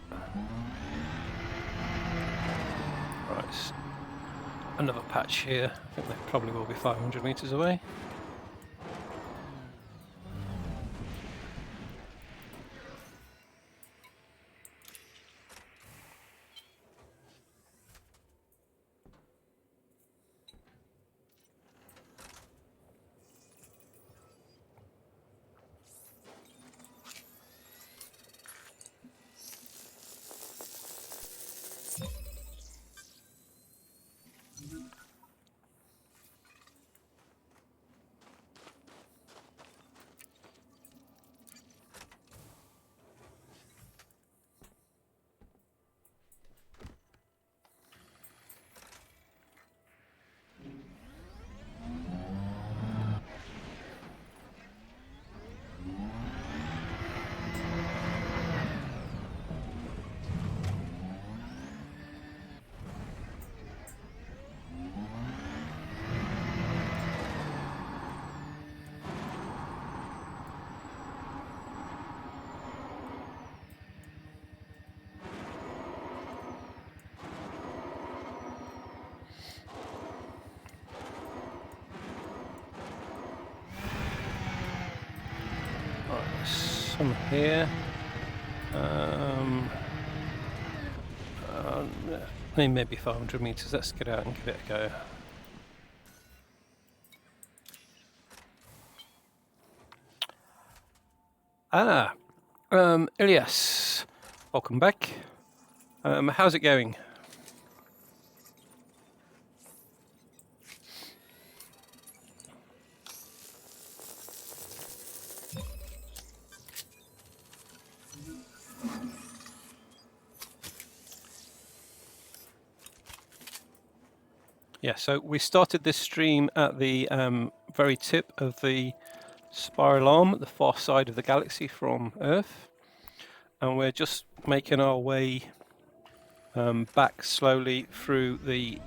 Right, another patch here. I think they probably will be 500 meters away. some here. Maybe 500 meters. Let's get out and give it a go. Ilias, welcome back. How's it going? Yeah, so we started this stream at the very tip of the spiral arm at the far side of the galaxy from Earth, and we're just making our way back slowly through the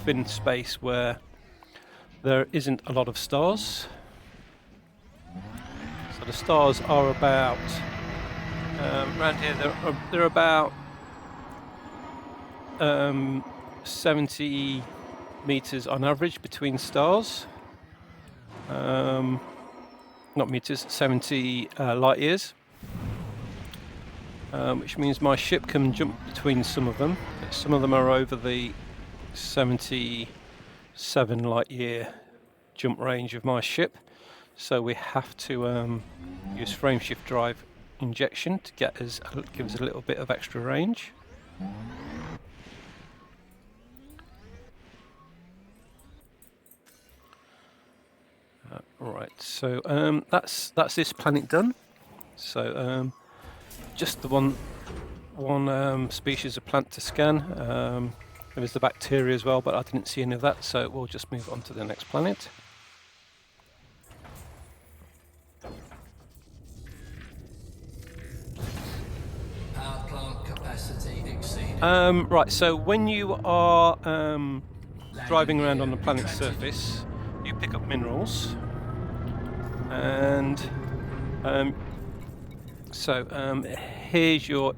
thin space where there isn't a lot of stars. So the stars are about around here. They're about 70 meters on average between stars. Not meters, 70 light years. Which means my ship can jump between some of them. Some of them are over the 77 light year jump range of my ship, so we have to use frameshift drive injection to give us a little bit of extra range. Right, so that's this planet done. So just the one species of plant to scan. There was the bacteria as well, but I didn't see any of that, so we'll just move on to the next planet. Power plant capacity exceeded. Right, so when you are driving around on the planet's surface, you pick up minerals, and here's your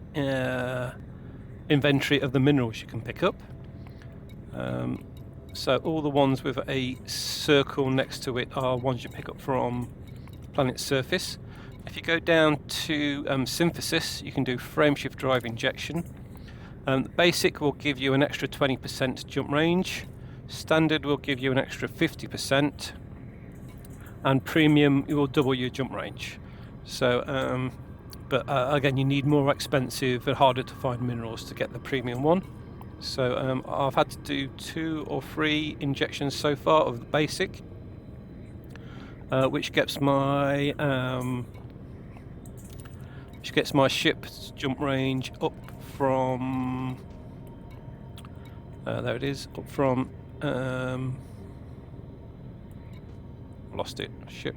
inventory of the minerals you can pick up. So all the ones with a circle next to it are ones you pick up from the planet's surface. If you go down to synthesis, you can do frameshift drive injection. Basic will give you an extra 20% jump range. Standard will give you an extra 50%. And premium, you will double your jump range. So, but again, you need more expensive and harder to find minerals to get the premium one. So I've had to do 2 or 3 injections so far of the basic, which gets my ship's jump range up from there it is, up from lost it, ship.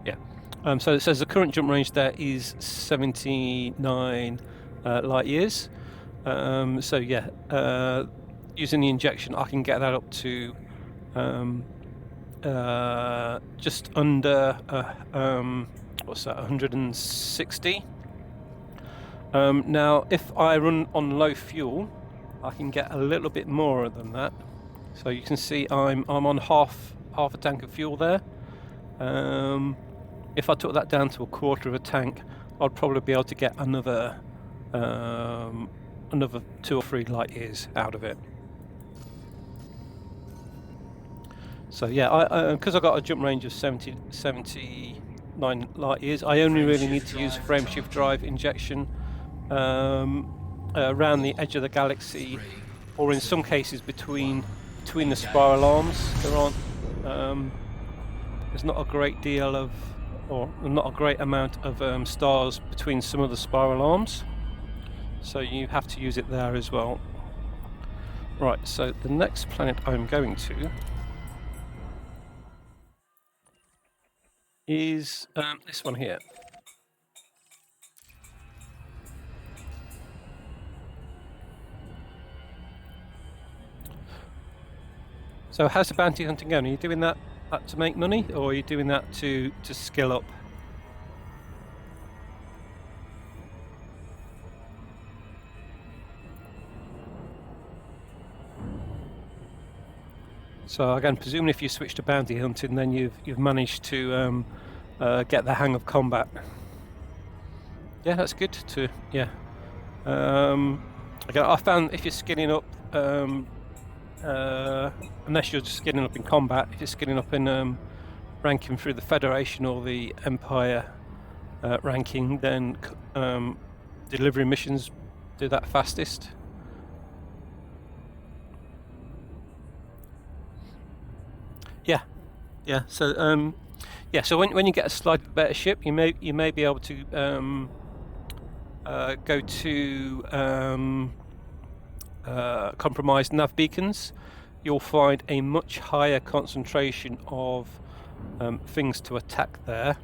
Yeah. So it says the current jump range there is 79 light years. So yeah, using the injection, I can get that up to just under what's that, 160. Now, if I run on low fuel, I can get a little bit more than that. So you can see I'm on half a tank of fuel there. If I took that down to a quarter of a tank, I'd probably be able to get another 2 or 3 light years out of it. So yeah, because I've got a jump range of 79 light years, I only really need to use frameshift drive injection around the edge of the galaxy, or in some cases between the spiral arms. There's not a great deal of, or not a great amount of stars between some of the spiral arms, so you have to use it there as well. Right, so the next planet I'm going to is this one here. So how's the bounty hunting going? Are you doing that to make money, or are you doing that to skill up? So again, presumably if you switch to bounty hunting, then you've managed to get the hang of combat. Yeah, that's good to again, I found if you're skinning up, unless you're just skinning up in combat, if you're skinning up in ranking through the Federation or the Empire ranking, then delivery missions do that fastest. Yeah. So so when you get a slightly better ship, you may be able to go to compromised nav beacons. You'll find a much higher concentration of things to attack there.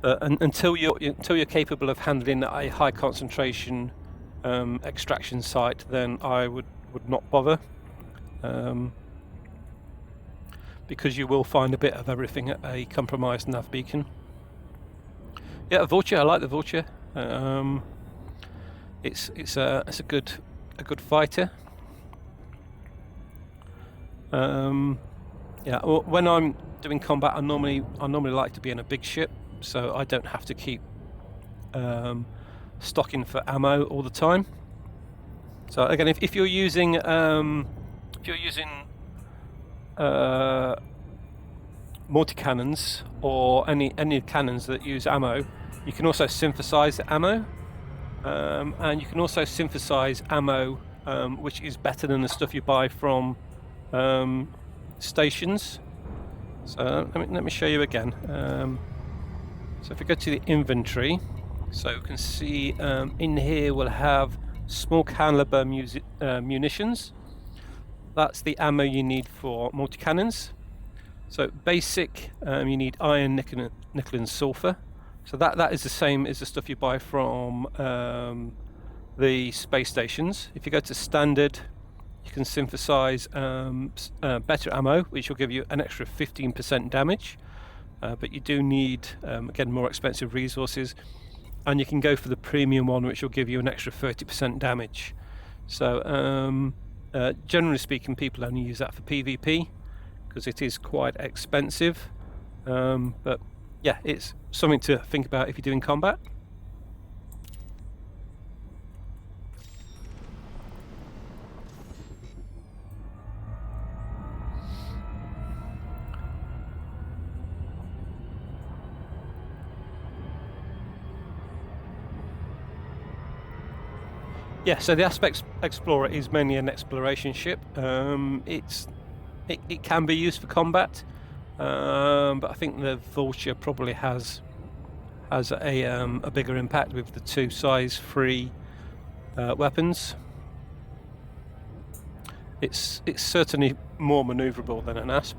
Until you're capable of handling a high concentration extraction site, then I would not bother. Because you will find a bit of everything at a compromised nav beacon. Yeah, a vulture. I like the vulture. It's a good fighter. When I'm doing combat, I normally like to be in a big ship, so I don't have to keep stocking for ammo all the time. So again, if you're using multi-cannons or any cannons that use ammo, you can also synthesize the ammo, and you can also synthesize ammo which is better than the stuff you buy from stations. So let me show you again. So if we go to the inventory, so you can see in here we'll have small caliber munitions. That's the ammo you need for multi-cannons. So basic, you need iron, nickel and sulfur. So that is the same as the stuff you buy from the space stations. If you go to standard, you can synthesize better ammo, which will give you an extra 15% damage. But you do need, again, more expensive resources. And you can go for the premium one, which will give you an extra 30% damage. So generally speaking, people only use that for PvP because it is quite expensive. But yeah, it's something to think about if you're doing combat. Yeah, so the Aspect Explorer is mainly an exploration ship. It can be used for combat, but I think the Vulture probably has a bigger impact with the two size 3 weapons. It's certainly more manoeuvrable than an Asp.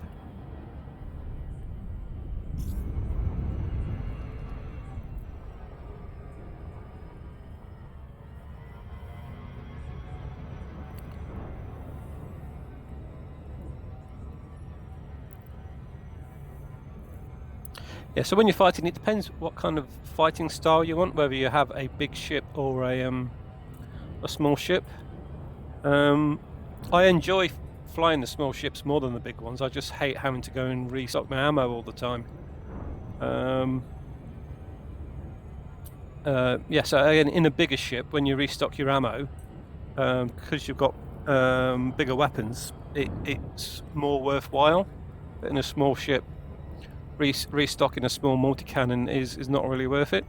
Yeah, so when you're fighting, it depends what kind of fighting style you want, whether you have a big ship or a small ship. I enjoy flying the small ships more than the big ones. I just hate having to go and restock my ammo all the time. So again, in a bigger ship, when you restock your ammo, because you've got bigger weapons, it's more worthwhile. But in a small ship, restocking a small multi-cannon is not really worth it.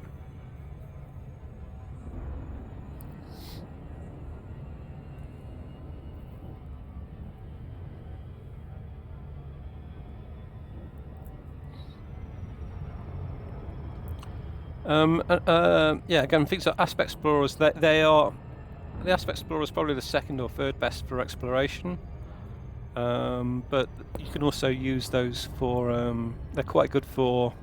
Again, things like Aspect Explorers, the Aspect Explorer is probably the second or third best for exploration. But you can also use those for they're quite good for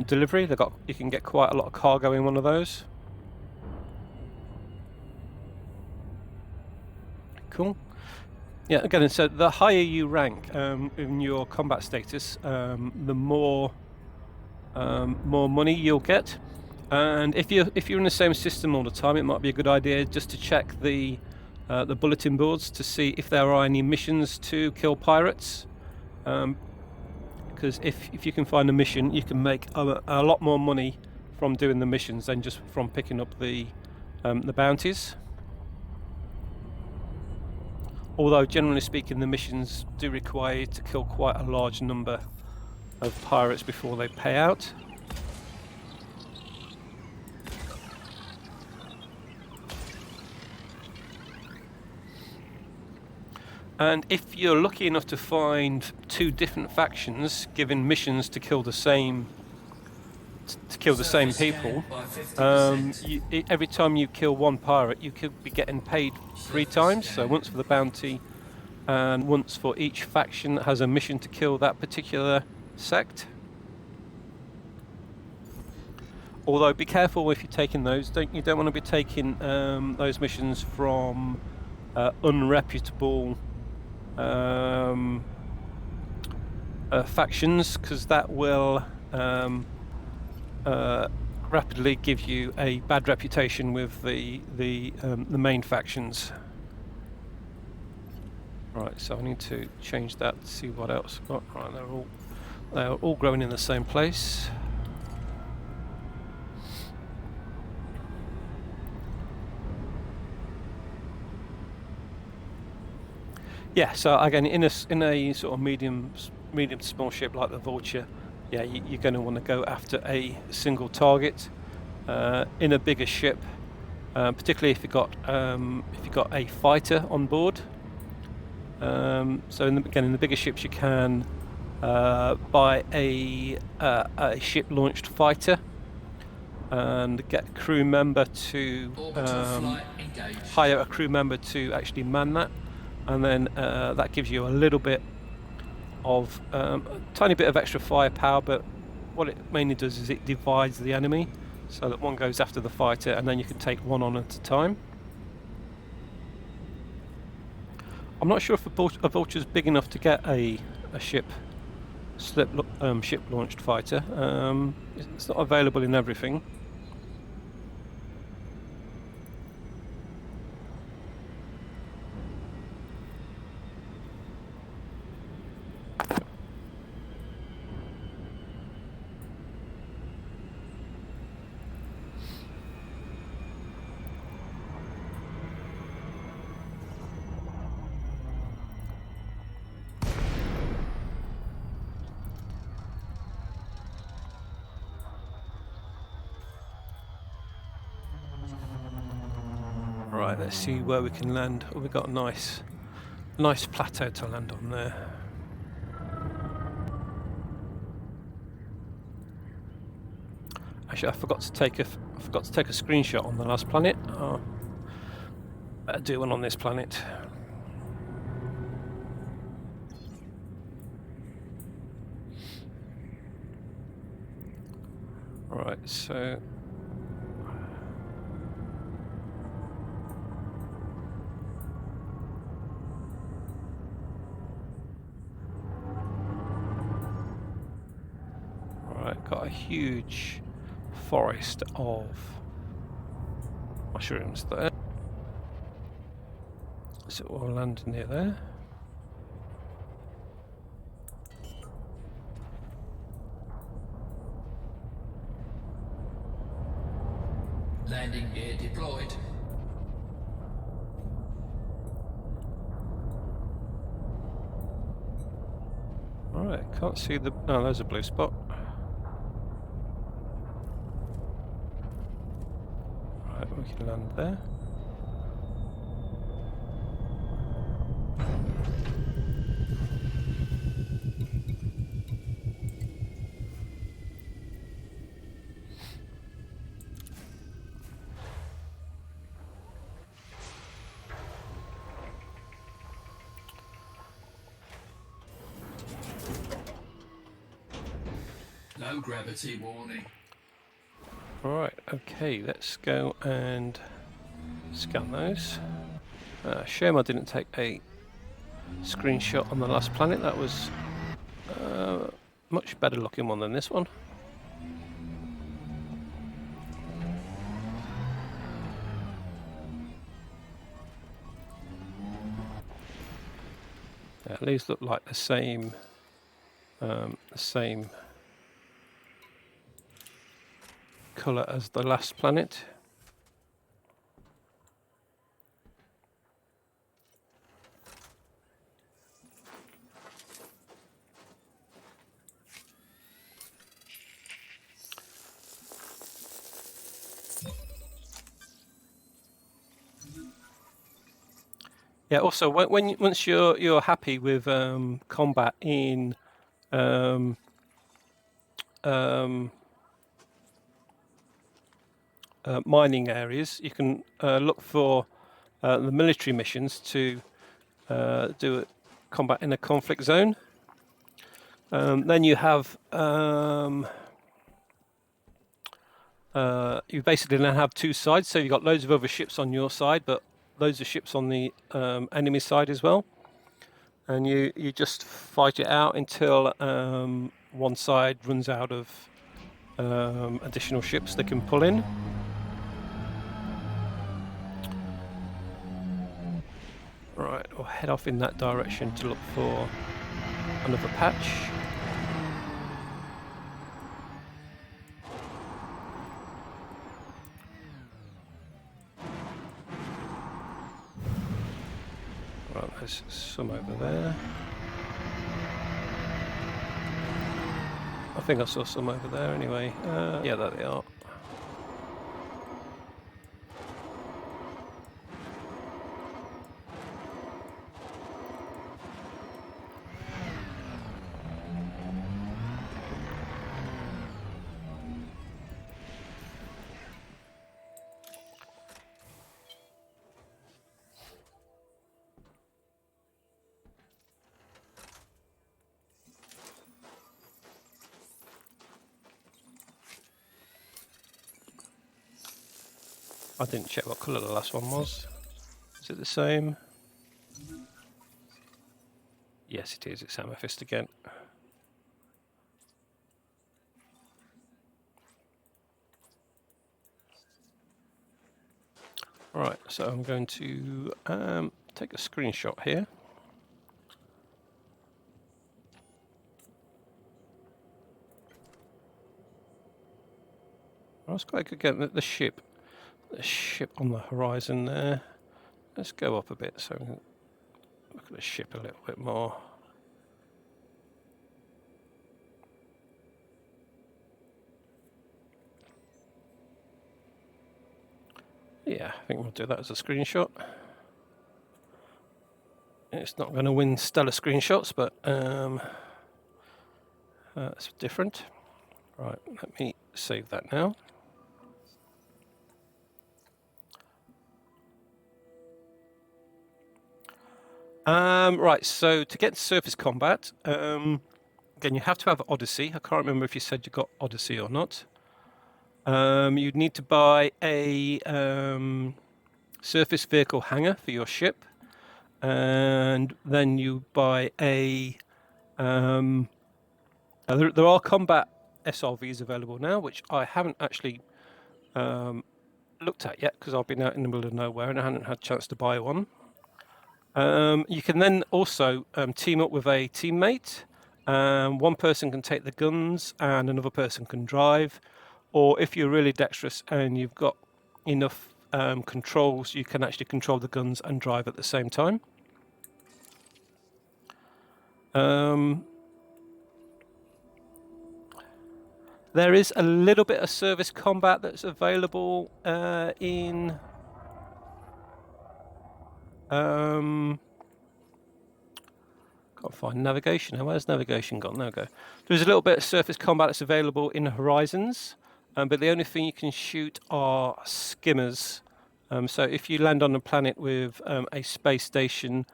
delivery. You can get quite a lot of cargo in one of those. Cool. Yeah, again, so the higher you rank in your combat status, the more money you'll get. And if you're in the same system all the time, it might be a good idea just to check the the bulletin boards to see if there are any missions to kill pirates. Because if you can find a mission, you can make a lot more money from doing the missions than just from picking up the bounties. Although generally speaking, the missions do require you to kill quite a large number of pirates before they pay out. And if you're lucky enough to find two different factions giving missions to kill the same people, every time you kill one pirate, you could be getting paid 3 times. So once for the bounty, and once for each faction that has a mission to kill that particular sect. Although be careful if you're taking those. You don't want to be taking those missions from unreputable factions, because that will rapidly give you a bad reputation with the main factions. Right, so I need to change that to see what else I've got. Right, they're all growing in the same place. Yeah, so again, in a sort of medium to small ship like the Vulture, yeah, you're going to want to go after a single target. In a bigger ship, particularly if you've got a fighter on board. So in the bigger ships, you can buy a ship-launched fighter and get a crew member to hire a crew member to actually man that, and then that gives you a little bit of a tiny bit of extra firepower. But what it mainly does is it divides the enemy, so that one goes after the fighter, and then you can take one on at a time. I'm not sure if a Vulture's big enough to get a ship-launched fighter. It's not available in everything. Right, let's see where we can land. Oh, we've got a nice plateau to land on there. Actually, I forgot to take a screenshot on the last planet. Oh, better do one on this planet. Right, so. Got a huge forest of mushrooms there, so we'll land near there. Landing gear deployed. Alright, can't see the... Oh, there's a blue spot. Right, we can land there. Low gravity warning. Alright, okay, let's go and scan those. Shame I didn't take a screenshot on the last planet. That was much better looking one than this one. Yeah, these look like the same colour as the last planet. Yeah. Also, once you're happy with combat in mining areas, you can look for the military missions to do combat in a conflict zone. Then you have you basically then have two sides. So you've got loads of other ships on your side, but loads of ships on the enemy side as well. And you just fight it out until one side runs out of additional ships they can pull in. Right, we'll head off in that direction to look for another patch. Right, there's some over there. I think I saw some over there anyway. Yeah, there they are. I didn't check what colour the last one was. Is it the same? Yes, it is. It's amethyst again. Right, so I'm going to take a screenshot here. I was quite good getting the ship on the horizon there. Let's go up a bit so we can look at the ship a little bit more. Yeah, I think we'll do that as a screenshot. It's not going to win stellar screenshots, but it's different. Right, let me save that now. Right, so to get surface combat, again, you have to have Odyssey. I can't remember if you said you got Odyssey or not. You'd need to buy a surface vehicle hangar for your ship, and then you buy a. There are combat SRVs available now, which I haven't actually looked at yet because I've been out in the middle of nowhere and I haven't had a chance to buy one. You can then also team up with a teammate. One person can take the guns and another person can drive. Or if you're really dexterous and you've got enough controls, you can actually control the guns and drive at the same time. There is a little bit of service combat that's available in can't find navigation. Where's navigation gone? There we go. There's a little bit of surface combat that's available in Horizons, but the only thing you can shoot are skimmers. So if you land on a planet with a space station,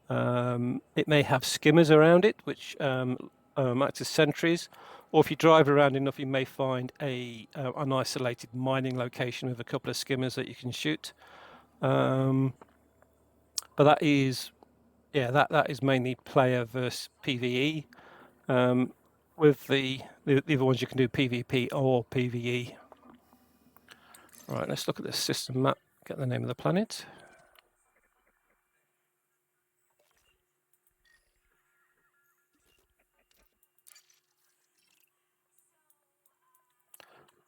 it may have skimmers around it, which act as sentries. Or if you drive around enough, you may find an isolated mining location with a couple of skimmers that you can shoot. But that is, yeah, that is mainly player versus PVE. With the other ones, you can do PvP or PvE. Right, let's look at the system map. Get the name of the planet.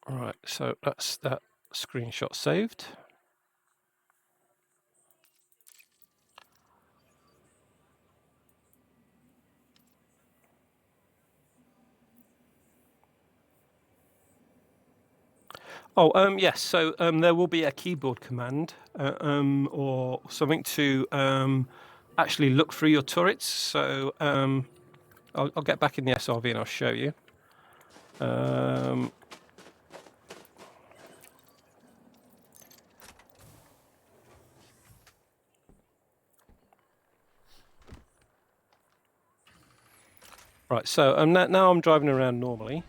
Right, so that's that screenshot saved. Oh, yes. So there will be a keyboard command or something to actually look through your turrets. So I'll get back in the SRV and I'll show you. Right. So now I'm driving around normally.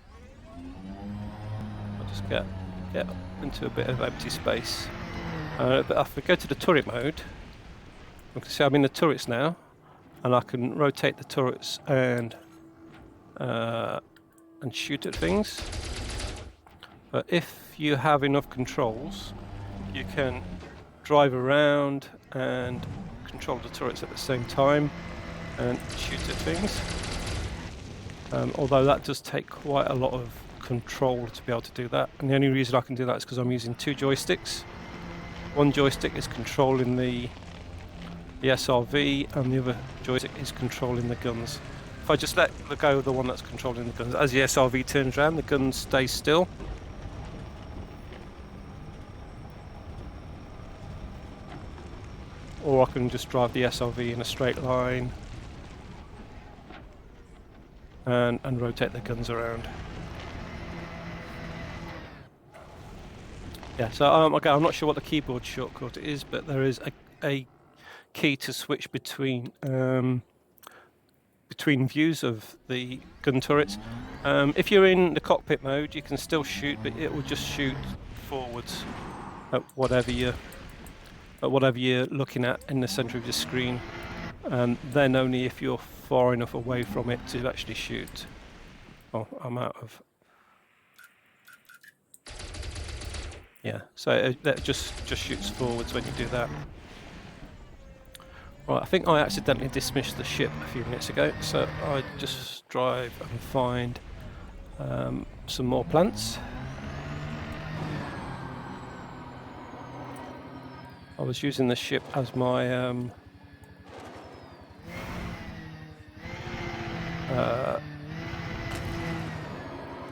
I'll just get into a bit of empty space. But if we go to the turret mode, you can see I'm in the turrets now, and I can rotate the turrets and shoot at things. But if you have enough controls, you can drive around and control the turrets at the same time and shoot at things. Although that does take quite a lot of control to be able to do that, and the only reason I can do that is because I'm using two joysticks. One joystick is controlling the SRV and the other joystick is controlling the guns. If I just let go of the one that's controlling the guns, as the SRV turns around, the gun stays still. Or I can just drive the SRV in a straight line and rotate the guns around. Yeah, so okay, I'm not sure what the keyboard shortcut is, but there is a key to switch between views of the gun turrets. If you're in the cockpit mode, you can still shoot, but it will just shoot forwards at whatever you're looking at in the centre of your screen, and then only if you're far enough away from it to actually shoot. Oh, I'm out of. Yeah, so that just shoots forwards when you do that. Right, I think I accidentally dismissed the ship a few minutes ago, so I just drive and find some more plants. I was using the ship as my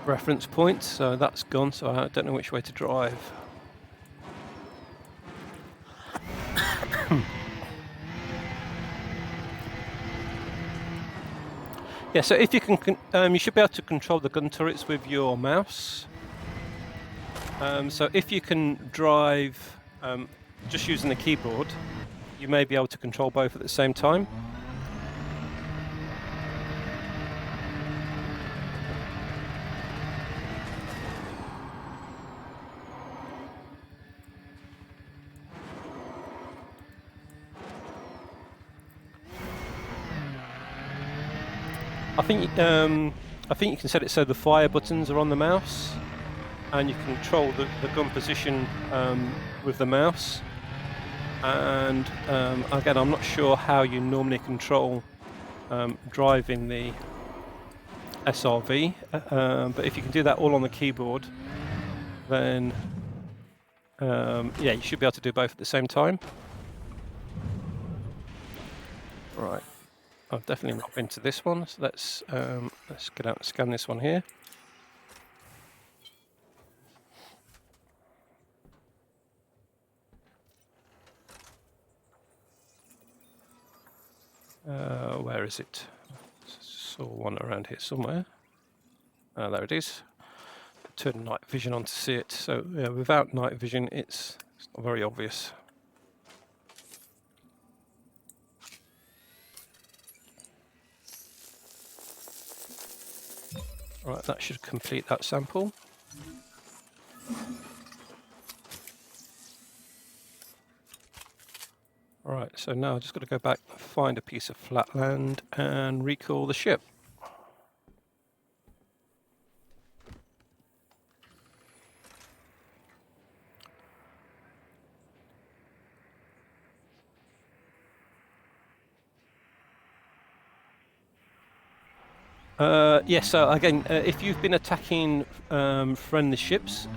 reference point, so that's gone, so I don't know which way to drive. Yeah, so if you can, you should be able to control the gun turrets with your mouse. So if you can drive just using the keyboard, you may be able to control both at the same time. I think you can set it so the fire buttons are on the mouse, and you can control the gun position with the mouse. And again, I'm not sure how you normally control driving the SRV, but if you can do that all on the keyboard, then yeah, you should be able to do both at the same time. Right, I've definitely not been to this one, so let's get out and scan this one here. Where is it? Saw one around here somewhere. There it is. Turn night vision on to see it. So yeah, without night vision, it's not very obvious. Right, that should complete that sample. Right, so now I've just got to go back, find a piece of flat land and recall the ship. Yeah, so again, if you've been attacking friendly ships,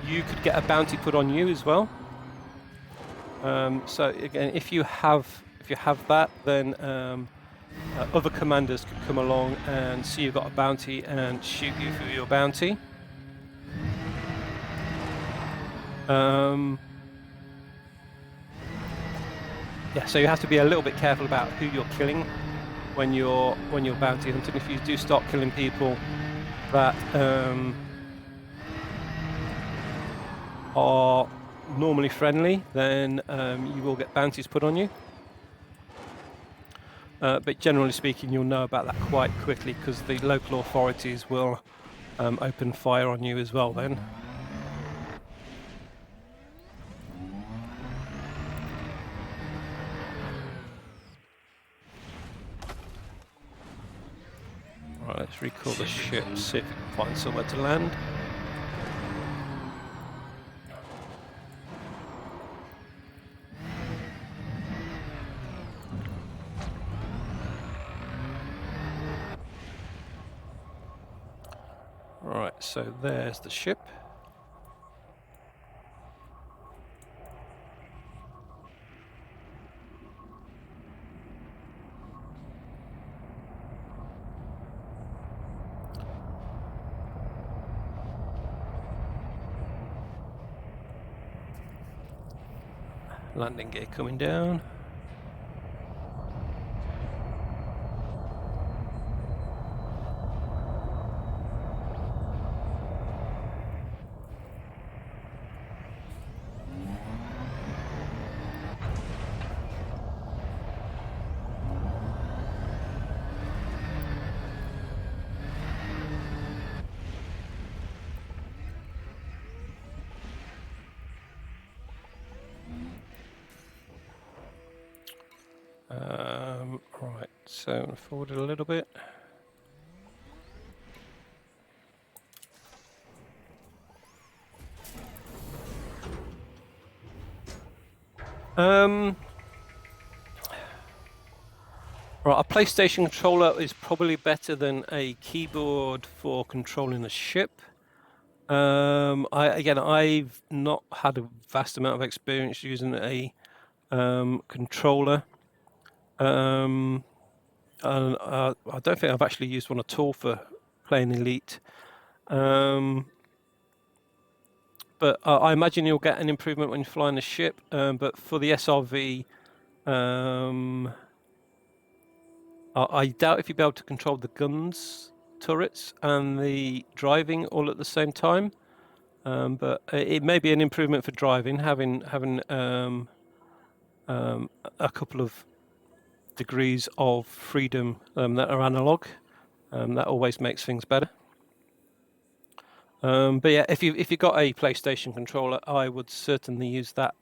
you could get a bounty put on you as well. So again, if you have that, then other commanders could come along and see you've got a bounty and shoot you for your bounty. Yeah, so you have to be a little bit careful about who you're killing when you're bounty hunting. If you do start killing people that are normally friendly, then you will get bounties put on you. But generally speaking, you'll know about that quite quickly because the local authorities will open fire on you as well then. Right, let's recall the ship, see if we can find somewhere to land. Right, so there's the ship. Landing gear coming down. Right, so forward a little bit. Right, a PlayStation controller is probably better than a keyboard for controlling a ship. I've not had a vast amount of experience using a controller. And I don't think I've actually used one at all for playing Elite. But I imagine you'll get an improvement when you're flying a ship. But for the SRV, I doubt if you'll be able to control the guns, turrets, and the driving all at the same time. But it may be an improvement for driving, having a couple of degrees of freedom that are analog. That always makes things better. But yeah, if you got a PlayStation controller, I would certainly use that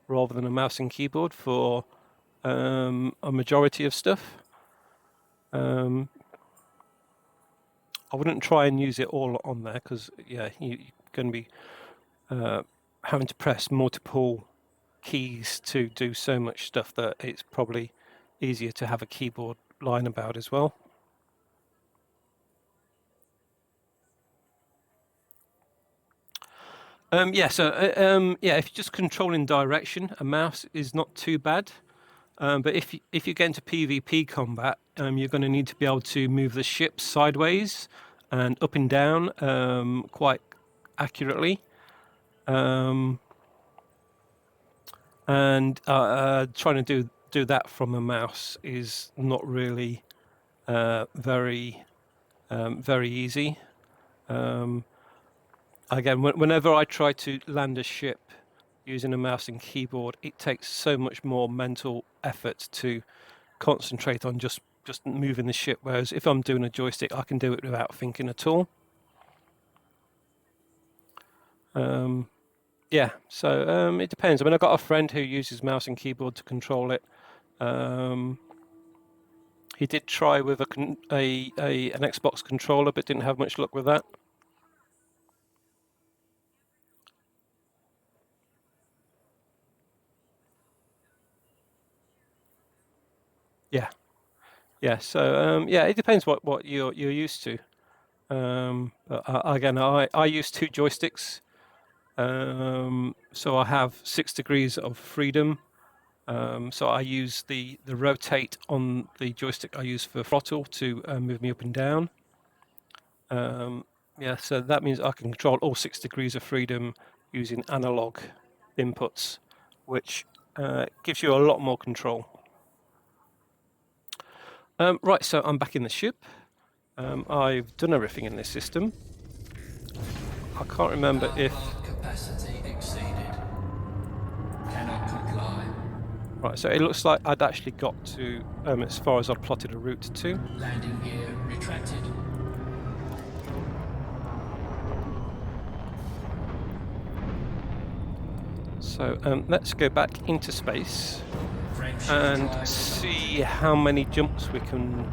rather than a mouse and keyboard for a majority of stuff. I wouldn't try and use it all on there because yeah, you're going to be having to press multiple keys to do so much stuff that it's probably easier to have a keyboard lying about as well. If you're just controlling direction, a mouse is not too bad. But if you get into PvP combat, you're going to need to be able to move the ship sideways and up and down quite accurately. And trying to do that from a mouse is not really very easy. Again, whenever I try to land a ship using a mouse and keyboard, it takes so much more mental effort to concentrate on just moving the ship. Whereas if I'm doing a joystick, I can do it without thinking at all. Yeah, so it depends. I mean, I've got a friend who uses mouse and keyboard to control it. He did try with an Xbox controller, but didn't have much luck with that. Yeah, Yeah, so yeah, it depends what you're used to. But again, I use two joysticks, so I have 6 degrees of freedom. So I use the rotate on the joystick I use for throttle to move me up and down. Yeah, so that means I can control all 6 degrees of freedom using analog inputs, which gives you a lot more control. Right, so I'm back in the ship. I've done everything in this system. I can't remember Power if... plant capacity exceeded. Cannot comply. Right, so it looks like I'd actually got to as far as I'd plotted a route to. Landing gear retracted. So let's go back into space Frameshift and drive see how many jumps we can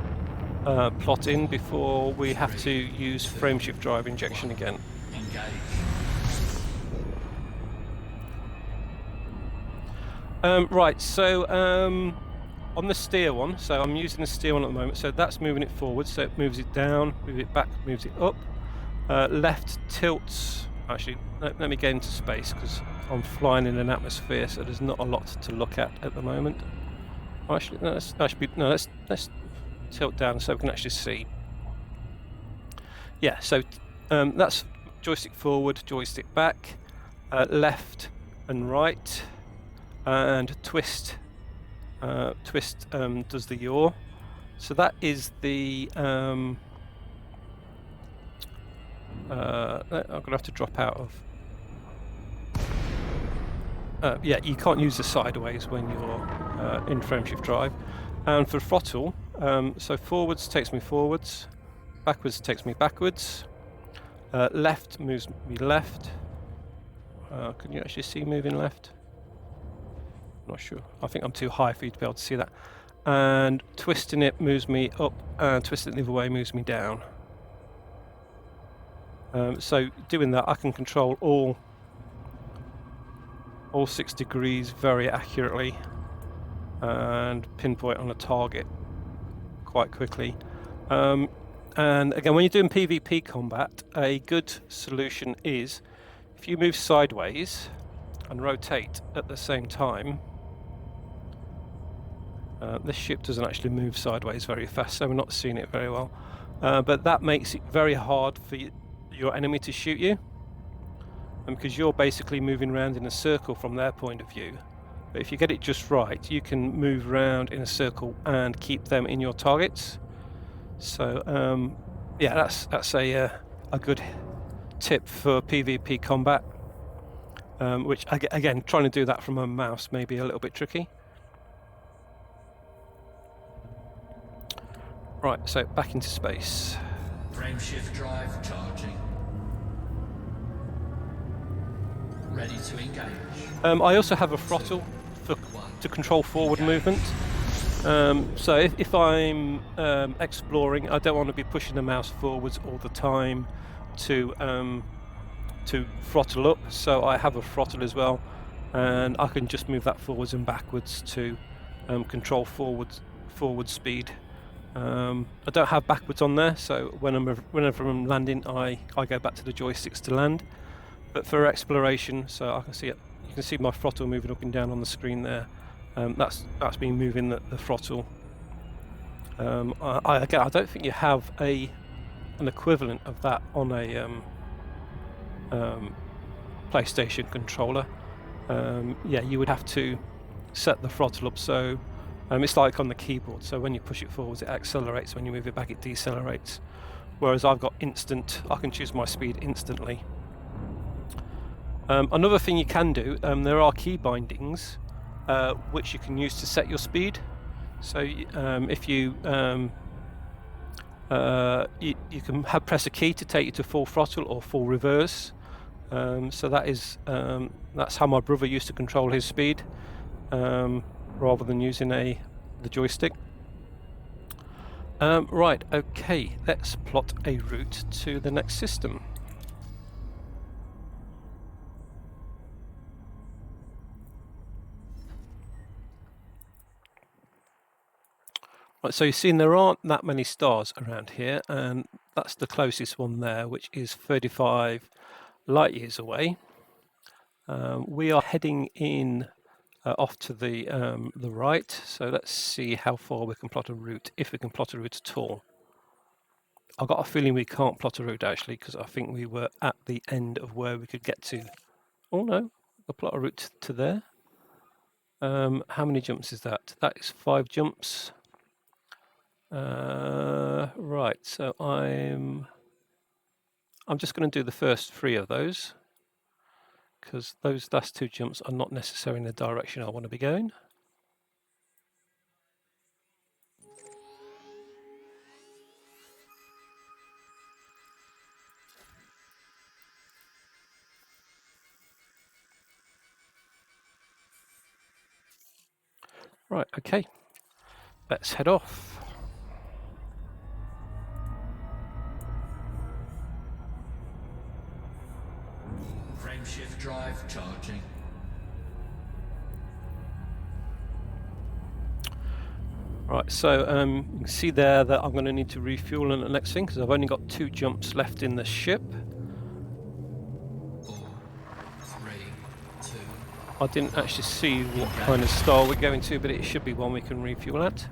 plot in before we have to use frameshift drive injection again. engage. Right, so on the steer one, so I'm using the steer one at the moment, so that's moving it forward, so it moves it down, moves it back, moves it up. Left tilts, actually, let me get into space because I'm flying in an atmosphere, so there's not a lot to look at the moment. Actually, no, let's tilt down so we can actually see. Yeah, so that's joystick forward, joystick back, left and right, and twist. Twist does the yaw. So that is the. I'm gonna have to drop out of. Yeah, you can't use the sideways when you're in frameshift drive. And for throttle, so forwards takes me forwards, backwards takes me backwards, left moves me left. Can you actually see moving left? Not sure. I think I'm too high for you to be able to see that. And twisting it moves me up, and twisting it the other way moves me down. So doing that, I can control all 6 degrees very accurately and pinpoint on a target quite quickly. And again, when you're doing PvP combat, a good solution is if you move sideways and rotate at the same time. This ship doesn't actually move sideways very fast, so we're not seeing it very well. But that makes it very hard for your enemy to shoot you, because you're basically moving around in a circle from their point of view. But if you get it just right, you can move around in a circle and keep them in your targets. So yeah, that's a good tip for PvP combat. Which again, trying to do that from a mouse may be a little bit tricky. Right, so back into space. Frameshift drive charging. Ready to engage. I also have a throttle to control forward movement. So if I'm exploring, I don't want to be pushing the mouse forwards all the time to throttle up. So I have a throttle as well, and I can just move that forwards and backwards to control forward speed. I don't have backwards on there, so whenever I'm landing, I go back to the joysticks to land. But for exploration, so I can see it. You can see my throttle moving up and down on the screen there. That's me moving the throttle. I don't think you have an equivalent of that on a PlayStation controller. Yeah, you would have to set the throttle up so it's like on the keyboard. So when you push it forwards, it accelerates. When you move it back, it decelerates. Whereas I've got instant. I can choose my speed instantly. Another thing you can do, there are key bindings which you can use to set your speed. So if you can press a key to take you to full throttle or full reverse. So that's how my brother used to control his speed, rather than using the joystick. Right, okay, let's plot a route to the next system. Right, so you've seen there aren't that many stars around here, and that's the closest one there, which is 35 light years away. We are heading in off to the right, so let's see how far we can plot a route, if we can plot a route at all. I've got a feeling we can't plot a route actually, because I think we were at the end of where we could get to. Oh no, I'll plot a route to there. How many jumps is that? That is 5 jumps. Right, so I'm just going to do the first 3 of those, because those last 2 jumps are not necessarily in the direction I want to be going. Right, okay, let's head off. Frameshift drive charging. Right, so you can see there that I'm going to need to refuel on the next thing, because I've only got 2 jumps left in the ship. 4, 3, 2. I didn't actually see what kind of star we're going to, but it should be one we can refuel at.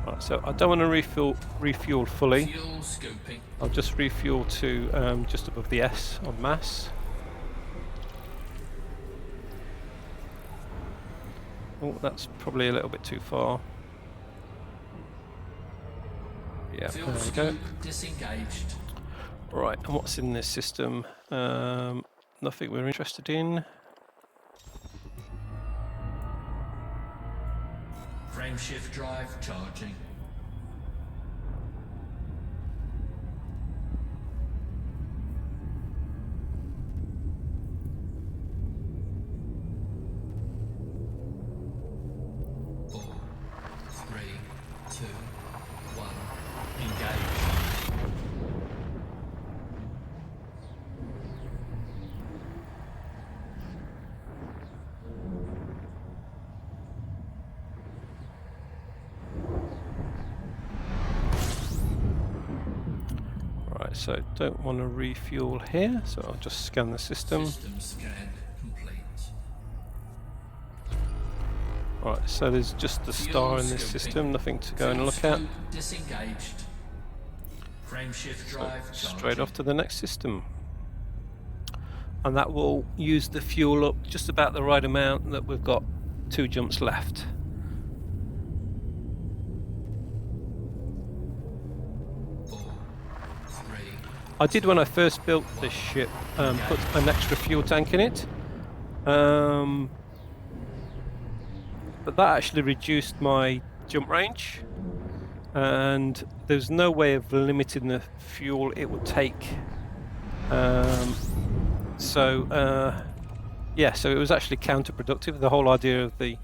Right, so I don't want to refuel fully. Fuel scooping. I'll just refuel to just above the S on mass. Oh, that's probably a little bit too far. Yeah, Fuel there we go. scoop disengaged. Right, and what's in this system? Nothing we're interested in. Frameshift drive charging. Four, 3, 2, 1. Engage. Right, so don't want to refuel here, so I'll just scan the system. System scan complete. Right, so there's just the star in this system, nothing to go and look at. Fuel scoop disengaged. Frameshift So drive straight charging. off to the next system. And that will use the fuel up just about the right amount that we've got 2 jumps left. I did, when I first built this ship, put an extra fuel tank in it, but that actually reduced my jump range, and there's no way of limiting the fuel it would take. Yeah, so it was actually counterproductive. The whole idea of the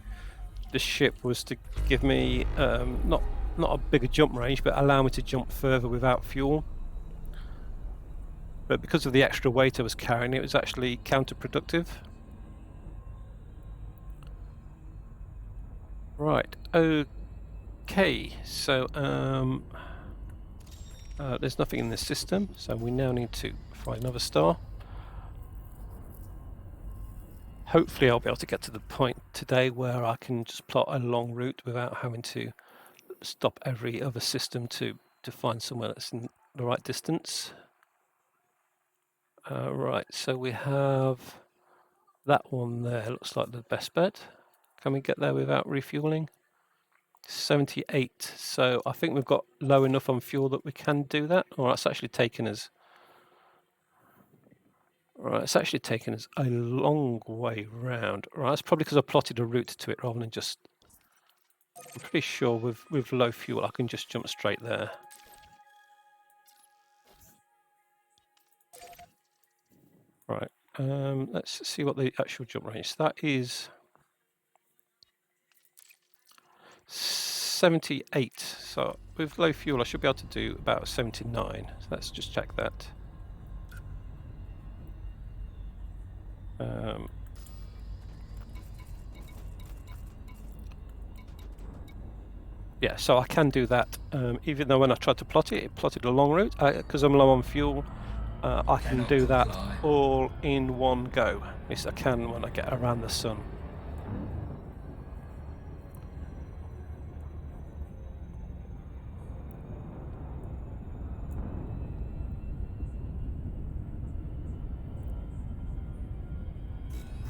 ship was to give me not a bigger jump range, but allow me to jump further without fuel. But because of the extra weight I was carrying, it was actually counterproductive. Right, okay, so there's nothing in this system, so we now need to find another star. Hopefully I'll be able to get to the point today where I can just plot a long route without having to stop every other system to find somewhere that's in the right distance. Right, so we have that one there, looks like the best bet. Can we get there without refueling? 78, so I think we've got low enough on fuel that we can do that. Or it's actually taken us, right, it's actually taken us a long way round. Right, that's probably because I plotted a route to it rather than just, I'm pretty sure with low fuel I can just jump straight there. Right, let's see what the actual jump range is. That is 78. So with low fuel, I should be able to do about 79. So let's just check that. Yeah, so I can do that, even though when I tried to plot it, it plotted a long route. Because I'm low on fuel, I can Cannot do that comply. all in one go. At least I can when I get around the sun.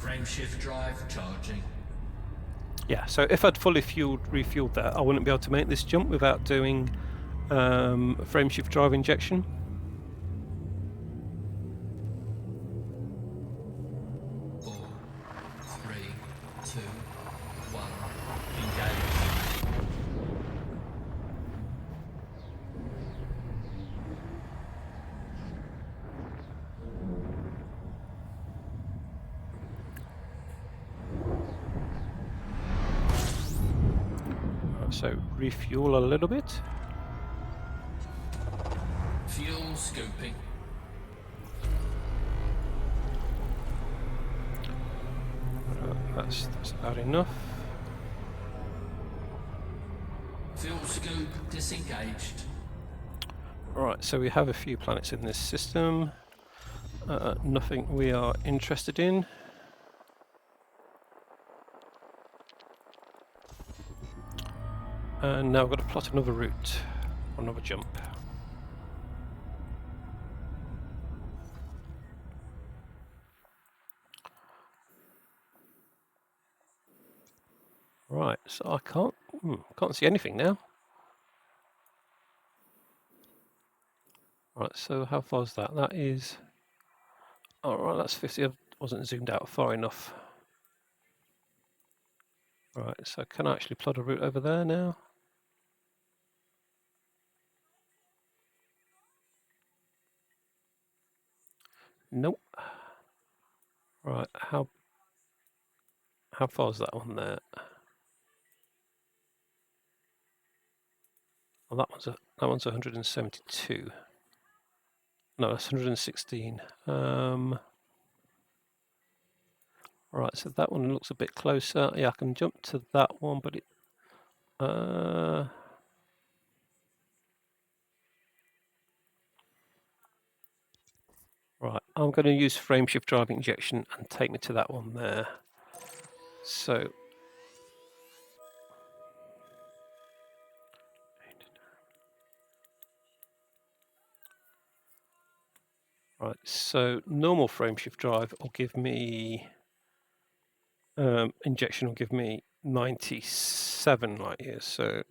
Frameshift drive charging. Yeah, so if I'd fully refueled that, I wouldn't be able to make this jump without doing frameshift drive injection. Four, three, two, one. Engage. So refuel a little bit. Fuel scooping. That's about enough. Fuel scoop disengaged. Right, so we have a few planets in this system. Nothing we are interested in. And now we've got to plot another route, or another jump. Right, so I can't see anything now. Right, so how far is that? That is... Alright, that's 50. I wasn't zoomed out far enough. Right, so can I actually plot a route over there now? Nope. Right, how far is that one there? Well, that one's 172. No, that's 116. Right, so that one looks a bit closer. Yeah, I can jump to that one, but it... Right, I'm going to use frameshift drive injection and take me to that one there. So... Right, so normal frameshift drive will give me... injection will give me 97 light years, so...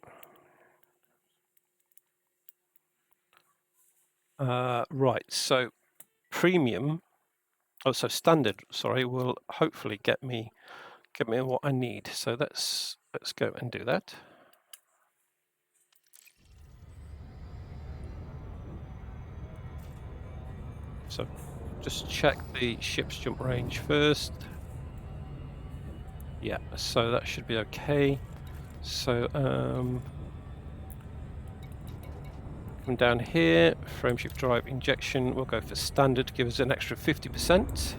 right, so premium... Oh, so standard, sorry, will hopefully get me what I need. So let's go and do that. So just check the ship's jump range first. Yeah, so that should be okay. So come down here, frameshift drive injection, we'll go for standard to give us an extra 50%.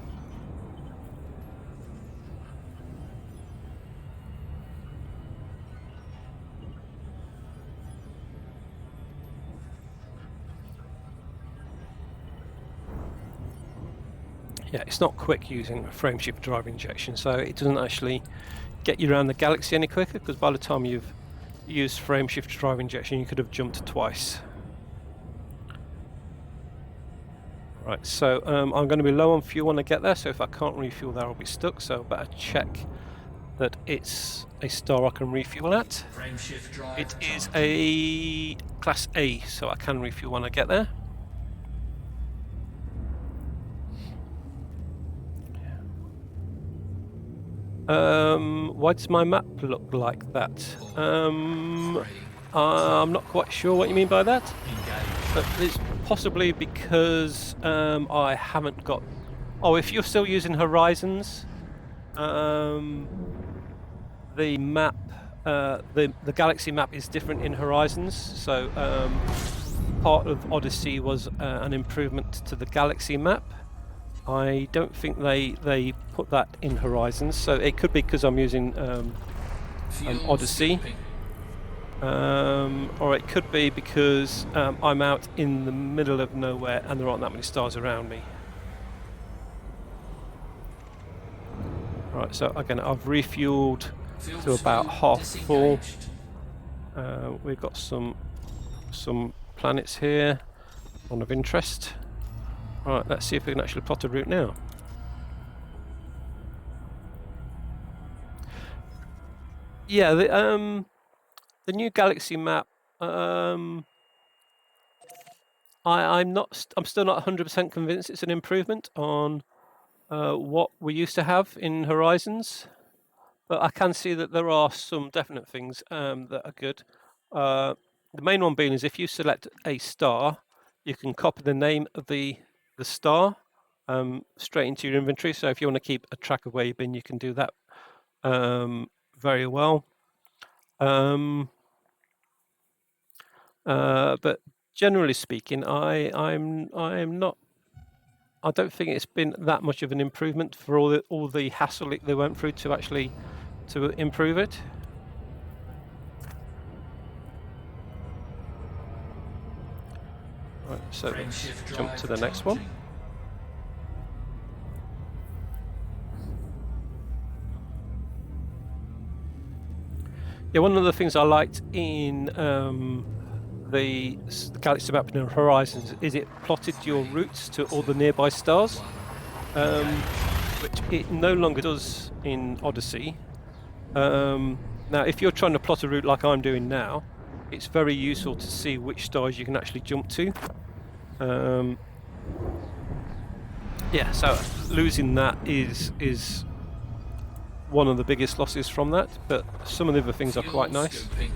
Yeah, it's not quick using frameshift drive injection, so it doesn't actually get you around the galaxy any quicker, because by the time you've used frameshift drive injection, you could have jumped twice. Right, so I'm going to be low on fuel when I get there, so if I can't refuel there, I'll be stuck, so I better check that it's a star I can refuel at. Frameshift drive It is charging. a Class A, so I can refuel when I get there. Why does my map look like that? I'm not quite sure what you mean by that. Engage. But it's possibly because I haven't got... Oh, if you're still using Horizons, the map the galaxy map is different in Horizons. So part of Odyssey was an improvement to the galaxy map. I don't think they put that in Horizons, so it could be because I'm using Fuel Odyssey. scooping. Or it could be because I'm out in the middle of nowhere and there aren't that many stars around me. Right, so again, I've refueled Fuel to about scope half full. disengaged. We've got some planets here, one of interest. Right, let's see if we can actually plot a route now. Yeah, the new galaxy map. I'm still not 100% convinced it's an improvement on what we used to have in Horizons, but I can see that there are some definite things that are good. The main one being is if you select a star, you can copy the name of the star straight into your inventory. So if you want to keep a track of where you've been, you can do that very well. But generally speaking, I'm not. I don't think it's been that much of an improvement for all the hassle they went through to actually to improve it. Right, so let's Frameshift jump drive to the next one. charging. Yeah, one of the things I liked in the Galaxy Map and Horizons is it plotted your routes to all the nearby stars, which it no longer does in Odyssey. Now, if you're trying to plot a route like I'm doing now, it's very useful to see which stars you can actually jump to. Yeah, so losing that is one of the biggest losses from that, but some of the other things are quite Fuel nice. scooping.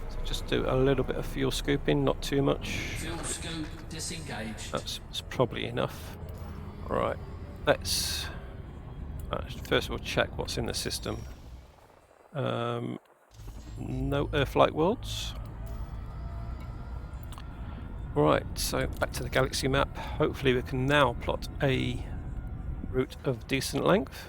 So just do a little bit of fuel scooping, not too much. Fuel scoop disengaged. That's probably enough. Right, let's first of all check what's in the system. No Earth-like worlds. Right, so back to the galaxy map. Hopefully we can now plot a route of decent length.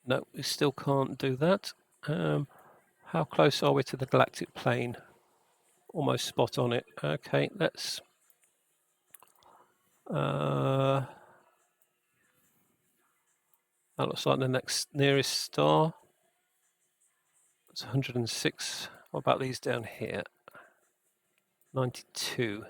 No, we still can't do that. How close are we to the galactic plane? Almost spot on it. Okay, let's that looks like the next nearest star. It's 106. What about these down here? 92.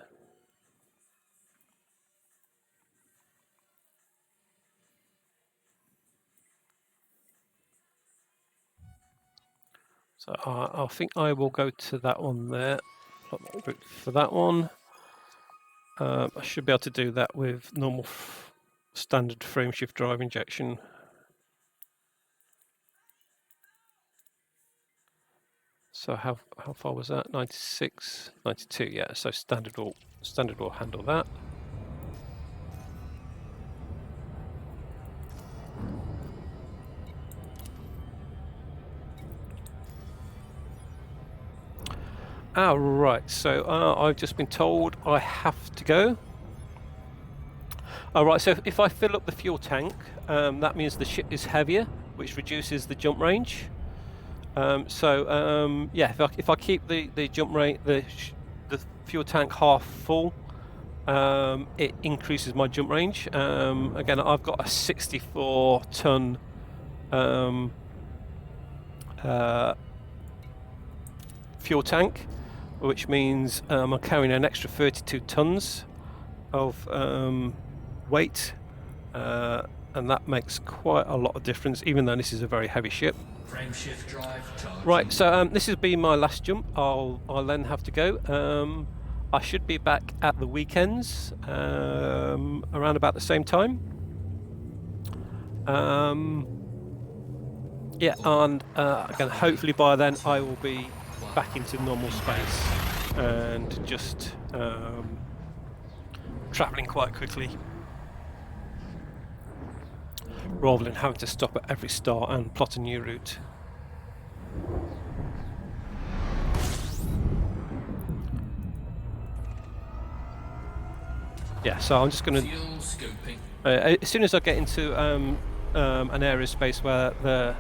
So I think I will go to that one there. Plot my route for that one. I should be able to do that with normal standard frameshift drive injection. So how far was that? 96, 92. Yeah. So standard will handle that. Ah, right. So I've just been told I have to go. All right. So if I fill up the fuel tank, that means the ship is heavier, which reduces the jump range. Yeah, if I keep the jump range, the fuel tank half full, it increases my jump range. Again, I've got a 64-ton fuel tank, which means I'm carrying an extra 32 tons of weight, and that makes quite a lot of difference, even though this is a very heavy ship. Frameshift drive charging. Right, so this has been my last jump. I'll then have to go. I should be back at the weekends around about the same time. Yeah, and again, hopefully by then I will be back into normal space and just travelling quite quickly, rather than having to stop at every star and plot a new route. Yeah, so I'm just going to. Fuel scooping. As soon as I get into an area of space where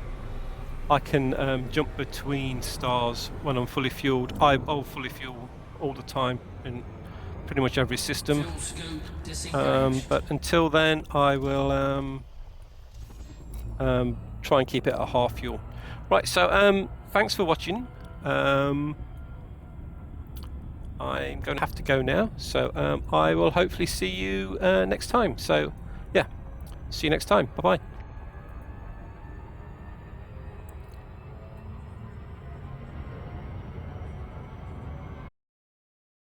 I can jump between stars when I'm fully fueled, I'll fully fuel all the time in pretty much every system. Fuel scoop disengaged. But until then, I will try and keep it at half fuel. Right, so thanks for watching. I'm going to have to go now, so I will hopefully see you next time. So, yeah, see you next time. Bye-bye.